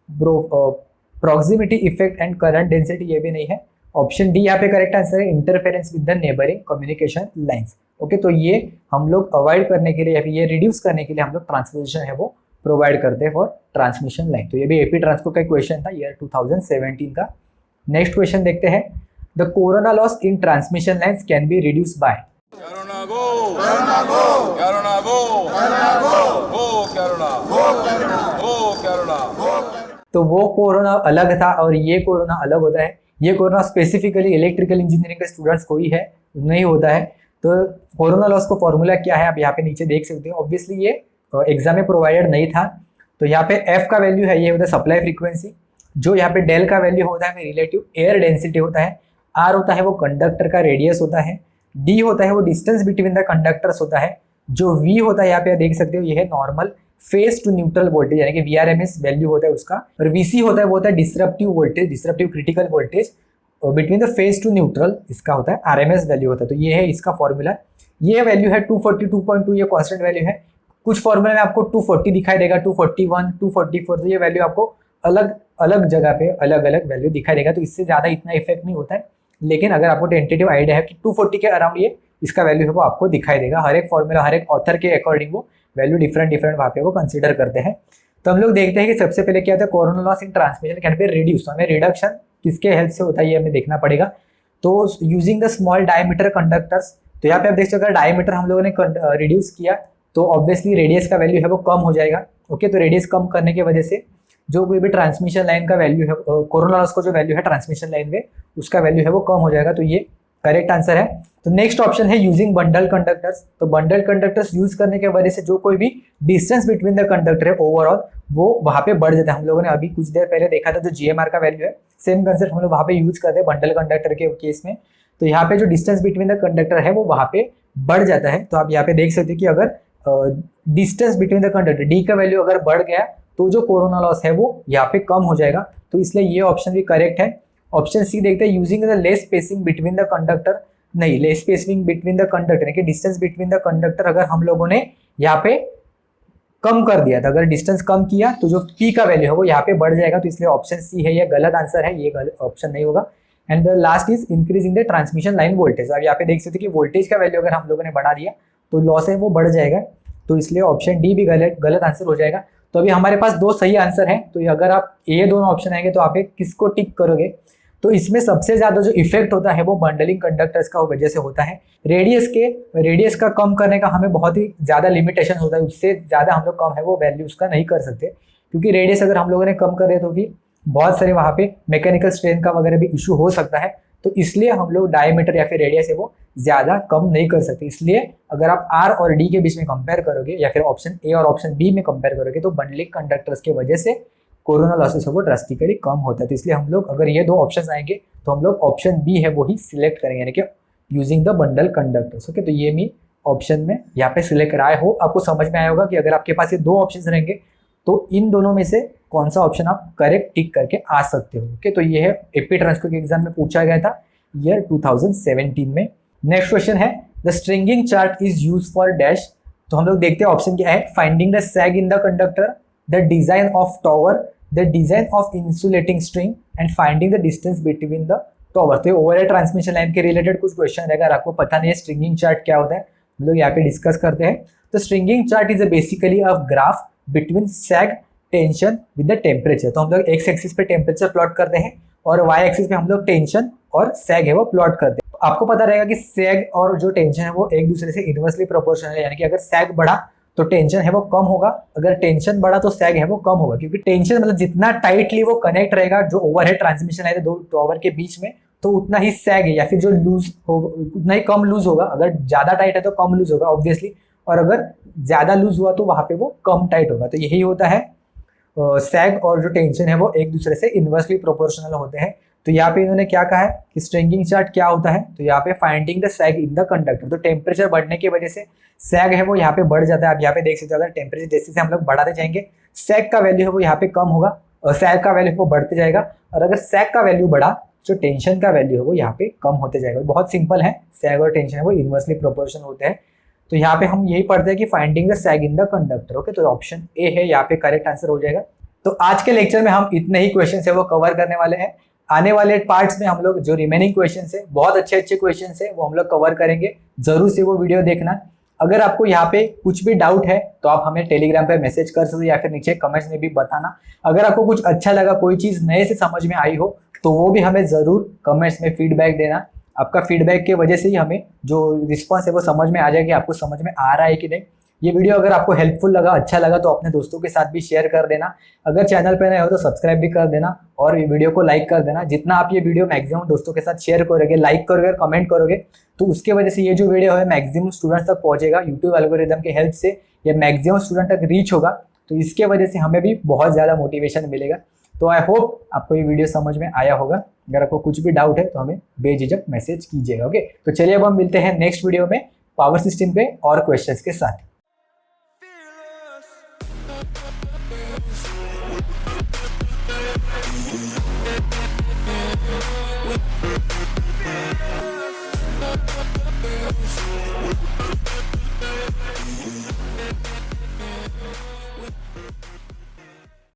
proximity effect and current density ये भी नहीं है। ऑप्शन डी यहाँ पे करेक्ट आंसर है, interference with the neighbouring communication lines. Okay, तो ये हम लोग अवॉइड करने के लिए या फिर ये रिड्यूस करने के लिए हम लोग ट्रांसपोजिशन है वो प्रोवाइड करते हैं फॉर ट्रांसमिशन लाइन। तो ये भी एपी ट्रांसको का क्वेश्चन था ईयर 2017 का। नेक्स्ट क्वेश्चन देखते हैं, the corona loss in transmission lines can be reduce by. तो वो कोरोना अलग था और ये कोरोना अलग होता है। ये कोरोना स्पेसिफिकली इलेक्ट्रिकल इंजीनियरिंग के स्टूडेंट्स को ही है, नहीं होता है। तो कोरोना लॉस का फॉर्मूला क्या है आप यहाँ पे नीचे देख सकते हो। ऑब्वियसली ये एग्जाम में प्रोवाइडेड नहीं था, तो यहाँ पे एफ का वैल्यू है, ये होता है सप्लाई फ्रीक्वेंसी। जो यहाँ पे डेल का वैल्यू होता है रिलेटिव एयर डेंसिटी होता है, आर होता है वो कंडक्टर का रेडियस होता है, डी होता है वो डिस्टेंस बिटवीन द कंडक्टर्स होता है, जो वी होता है यहाँ पे देख सकते हो ये है normal phase two neutral voltage यानी कि VRMS वैल्यू होता है उसका, और VC होता है वो होता है disruptive voltage, disruptive critical voltage between the phase two neutral, इसका होता है RMS वैल्यू होता है। तो ये है इसका फॉर्मूला। ये वैल्यू है 242.2, ये कांस्टेंट वैल्यू है। कुछ फॉर्मूला में आपको 240 दिखाई देगा, 241, 244, तो ये वैल्यू आपको अलग अलग जगह पे अलग अलग वैल्यू दिखाई देगा। तो इससे ज़्यादा इतना इफेक्ट नहीं होता है, लेकिन अगर आपको टेंटेटिव आइडिया है कि 240 के अराउंड ये इसका वैल्यू है वो आपको दिखाई देगा। हर एक फॉर्मूला हर एक ऑथर के अकॉर्डिंग वो वैल्यू डिफरेंट वहाँ पे वो कंसीडर करते हैं। तो हम लोग देखते हैं कि सबसे पहले क्या होता है, corona loss in transmission can be reduce. तो हमें रिडक्शन किसके हेल्प से होता है ये हमें देखना पड़ेगा। तो using the small diameter conductors, तो यहाँ पे आप देख सकते हो अगर डायमीटर हम लोगों ने रिड्यूस किया तो ऑब्वियसली रेडियस का वैल्यू है वो कम हो जाएगा। ओके, तो रेडियस कम करने की वजह से जो कोई भी ट्रांसमिशन लाइन का वैल्यू है, कोरोना लॉस को जो वैल्यू है ट्रांसमिशन लाइन में उसका वैल्यू है वो कम हो जाएगा। तो ये करेक्ट आंसर है। तो नेक्स्ट ऑप्शन है यूजिंग बंडल कंडक्टर्स। तो बंडल कंडक्टर्स यूज करने के वजह से जो कोई भी डिस्टेंस बिटवीन द कंडक्टर है ओवरऑल वो वहाँ पे बढ़ जाता है। हम लोगों ने अभी कुछ देर पहले देखा था जो GMR का वैल्यू है, सेम कंसेप्ट हम लोग वहाँ पे यूज करते हैं बंडल कंडक्टर के केस में। तो यहाँ पे जो डिस्टेंस बिटवीन द कंडक्टर है वो वहाँ पे बढ़ जाता है। तो आप यहाँ पे देख सकते हो कि अगर distance between the conductor D का वैल्यू अगर बढ़ गया तो जो कोरोना लॉस है वो यहाँ पे कम हो जाएगा। तो इसलिए ये ऑप्शन भी करेक्ट है। ऑप्शन सी देखते हैं, using the less spacing between the conductor. नहीं, less spacing between the conductor यानी कि डिस्टेंस बिटवीन द कंडक्टर अगर हम लोगों ने यहाँ पे कम कर दिया था, अगर डिस्टेंस कम किया तो जो पी का वैल्यू है वो यहाँ पे बढ़ जाएगा। तो इसलिए ऑप्शन सी है, ये गलत आंसर है, ये ऑप्शन नहीं होगा। And the last is increasing the transmission line voltage. अब यहाँ पे देख सकते हो कि वोल्टेज का वैल्यू अगर हम लोगों ने बढ़ा दिया तो लॉस है वो बढ़ जाएगा। तो इसलिए ऑप्शन डी भी गलत आंसर हो जाएगा। तो अभी हमारे पास दो सही आंसर हैं। तो अगर आप ये दोनों ऑप्शन आएंगे तो आप किसको टिक करोगे? तो इसमें सबसे ज्यादा जो इफेक्ट होता है वो बंडलिंग कंडक्टर्स का वजह से होता है। रेडियस का कम करने का हमें बहुत ही ज्यादा लिमिटेशन होता है, उससे ज्यादा हम लोग कम है वो वैल्यू उसका नहीं कर सकते, क्योंकि रेडियस अगर हम लोगों ने कम करे तो भी बहुत सारे वहाँ पे मैकेनिकल स्ट्रेन का वगैरह भी इशू हो सकता है। तो इसलिए हम लोग डायमीटर या फिर रेडियस है वो ज्यादा कम नहीं कर सकते। इसलिए अगर आप आर और डी के बीच में कंपेयर करोगे या फिर ऑप्शन ए और ऑप्शन बी में कंपेयर करोगे तो बंडलिंग कंडक्टर्स की वजह से कोरोना लॉसेस है वो ड्रास्टिकली कम होता है। तो इसलिए हम लोग अगर ये दो ऑप्शन आएंगे तो हम लोग ऑप्शन बी है वो ही सिलेक्ट करेंगे, यानी कि using the bundle conductors. Okay, तो ये मैं ऑप्शन में यहाँ पे सिलेक्ट करा है। होप आपको समझ में आया होगा कि अगर आपके पास ये दो ऑप्शन रहेंगे तो इन दोनों में से कौन सा ऑप्शन आप करेक्ट टिक करके आ सकते हो। ओके, तो ये है एपी ट्रांसफर के एग्जाम में पूछा गया था ईयर 2017 में। नेक्स्ट क्वेश्चन है the stringing chart is use for dash. तो हम लोग देखते हैं ऑप्शन क्या है, finding the sag in the conductor, the design of tower, the design of insulating string and finding the distance between the tower. तो ओवरऑल ट्रांसमिशन लाइन के रिलेटेड कुछ क्वेश्चन रहेगा। अगर आपको पता नहीं है स्ट्रिंगिंग चार्ट क्या होता है, हम लोग यहाँ पे डिस्कस करते हैं। तो stringing chart is basically a graph between sag tension with the temperature. तो हम लोग एक्स एक्सिस पे टेम्परेचर प्लॉट करते हैं और वाई एक्सिस पे हम लोग टेंशन और सैग है वो प्लॉट करते हैं। आपको पता रहेगा कि सैग और जो टेंशन है वो एक दूसरे से इनवर्सली प्रोपोर्शनल है, यानी कि अगर सैग बढ़ा तो टेंशन है वो कम होगा, अगर टेंशन बढ़ा तो सैग है वो कम होगा। क्योंकि टेंशन मतलब जितना टाइटली वो कनेक्ट रहेगा जो ओवरहेड ट्रांसमिशन लाइन है दो टॉवर के बीच में, तो उतना ही सैग है या फिर जो लूज हो उतना ही कम लूज होगा। अगर ज्यादा टाइट है तो कम लूज होगा ऑब्वियसली, और अगर ज्यादा लूज हुआ तो वहां पे वो कम टाइट होगा। तो यही होता है सैग और जो टेंशन है वो एक दूसरे से इनवर्सली प्रोपोर्शनल होते हैं। तो यहाँ पे इन्होंने क्या कहा है कि स्ट्रिंगिंग चार्ट क्या होता है, तो यहाँ पे finding the sag in the conductor. तो टेम्परेचर बढ़ने की वजह से सैग है वो यहाँ पे बढ़ जाता है। आप यहाँ पे देख सकते हो अगर टेम्परेचर जैसे से हम लोग बढ़ाते जाएंगे सैग का वैल्यू है वो यहाँ पे कम होगा और सैग का वैल्यू वो बढ़ते जाएगा, और अगर सैग का वैल्यू बढ़ा जो टेंशन का वैल्यू है वो यहाँ पे कम होते जाएगा। बहुत सिंपल है, सैग और टेंशन है वो इनवर्सली प्रोपोर्शनल होते हैं। तो यहाँ पे हम यही पढ़ते हैं कि finding the sag in the conductor. Okay, तो ऑप्शन ए है यहाँ पे करेक्ट आंसर हो जाएगा। तो आज के लेक्चर में हम इतने ही क्वेश्चन है वो कवर करने वाले हैं। आने वाले पार्ट्स में हम लोग जो रिमेनिंग क्वेश्चन है बहुत अच्छे अच्छे क्वेश्चन है वो हम लोग कवर करेंगे। जरूर से वो वीडियो देखना। अगर आपको यहाँ पे कुछ भी डाउट है तो आप हमें टेलीग्राम पे मैसेज कर सकते हो या फिर नीचे कमेंट्स में भी बताना। अगर आपको कुछ अच्छा लगा, कोई चीज़ नए से समझ में आई हो तो वो भी हमें ज़रूर कमेंट्स में फीडबैक देना। आपका फीडबैक की वजह से ही हमें जो रिस्पॉन्स है वो समझ में आ जाएगी आपको समझ में आ रहा है कि नहीं। ये वीडियो अगर आपको हेल्पफुल लगा, अच्छा लगा तो अपने दोस्तों के साथ भी शेयर कर देना। अगर चैनल पर नए हो तो सब्सक्राइब भी कर देना और वीडियो को लाइक कर देना। जितना आप ये वीडियो मैक्सिमम दोस्तों के साथ शेयर करोगे, लाइक करोगे, कमेंट करोगे तो उसके वजह से ये जो वीडियो है मैक्सिमम स्टूडेंट्स तक पहुंचेगा। यूट्यूब एल्गोरिदम के हेल्प से ये मैक्सिमम स्टूडेंट तक रीच होगा, तो इसके वजह से हमें भी बहुत ज़्यादा मोटिवेशन मिलेगा। तो आई होप आपको ये वीडियो समझ में आया होगा। अगर आपको कुछ भी डाउट है तो हमें बेझिझक मैसेज कीजिएगा। ओके, तो चलिए अब हम मिलते हैं नेक्स्ट वीडियो में पावर सिस्टम पे और क्वेश्चंस के साथ।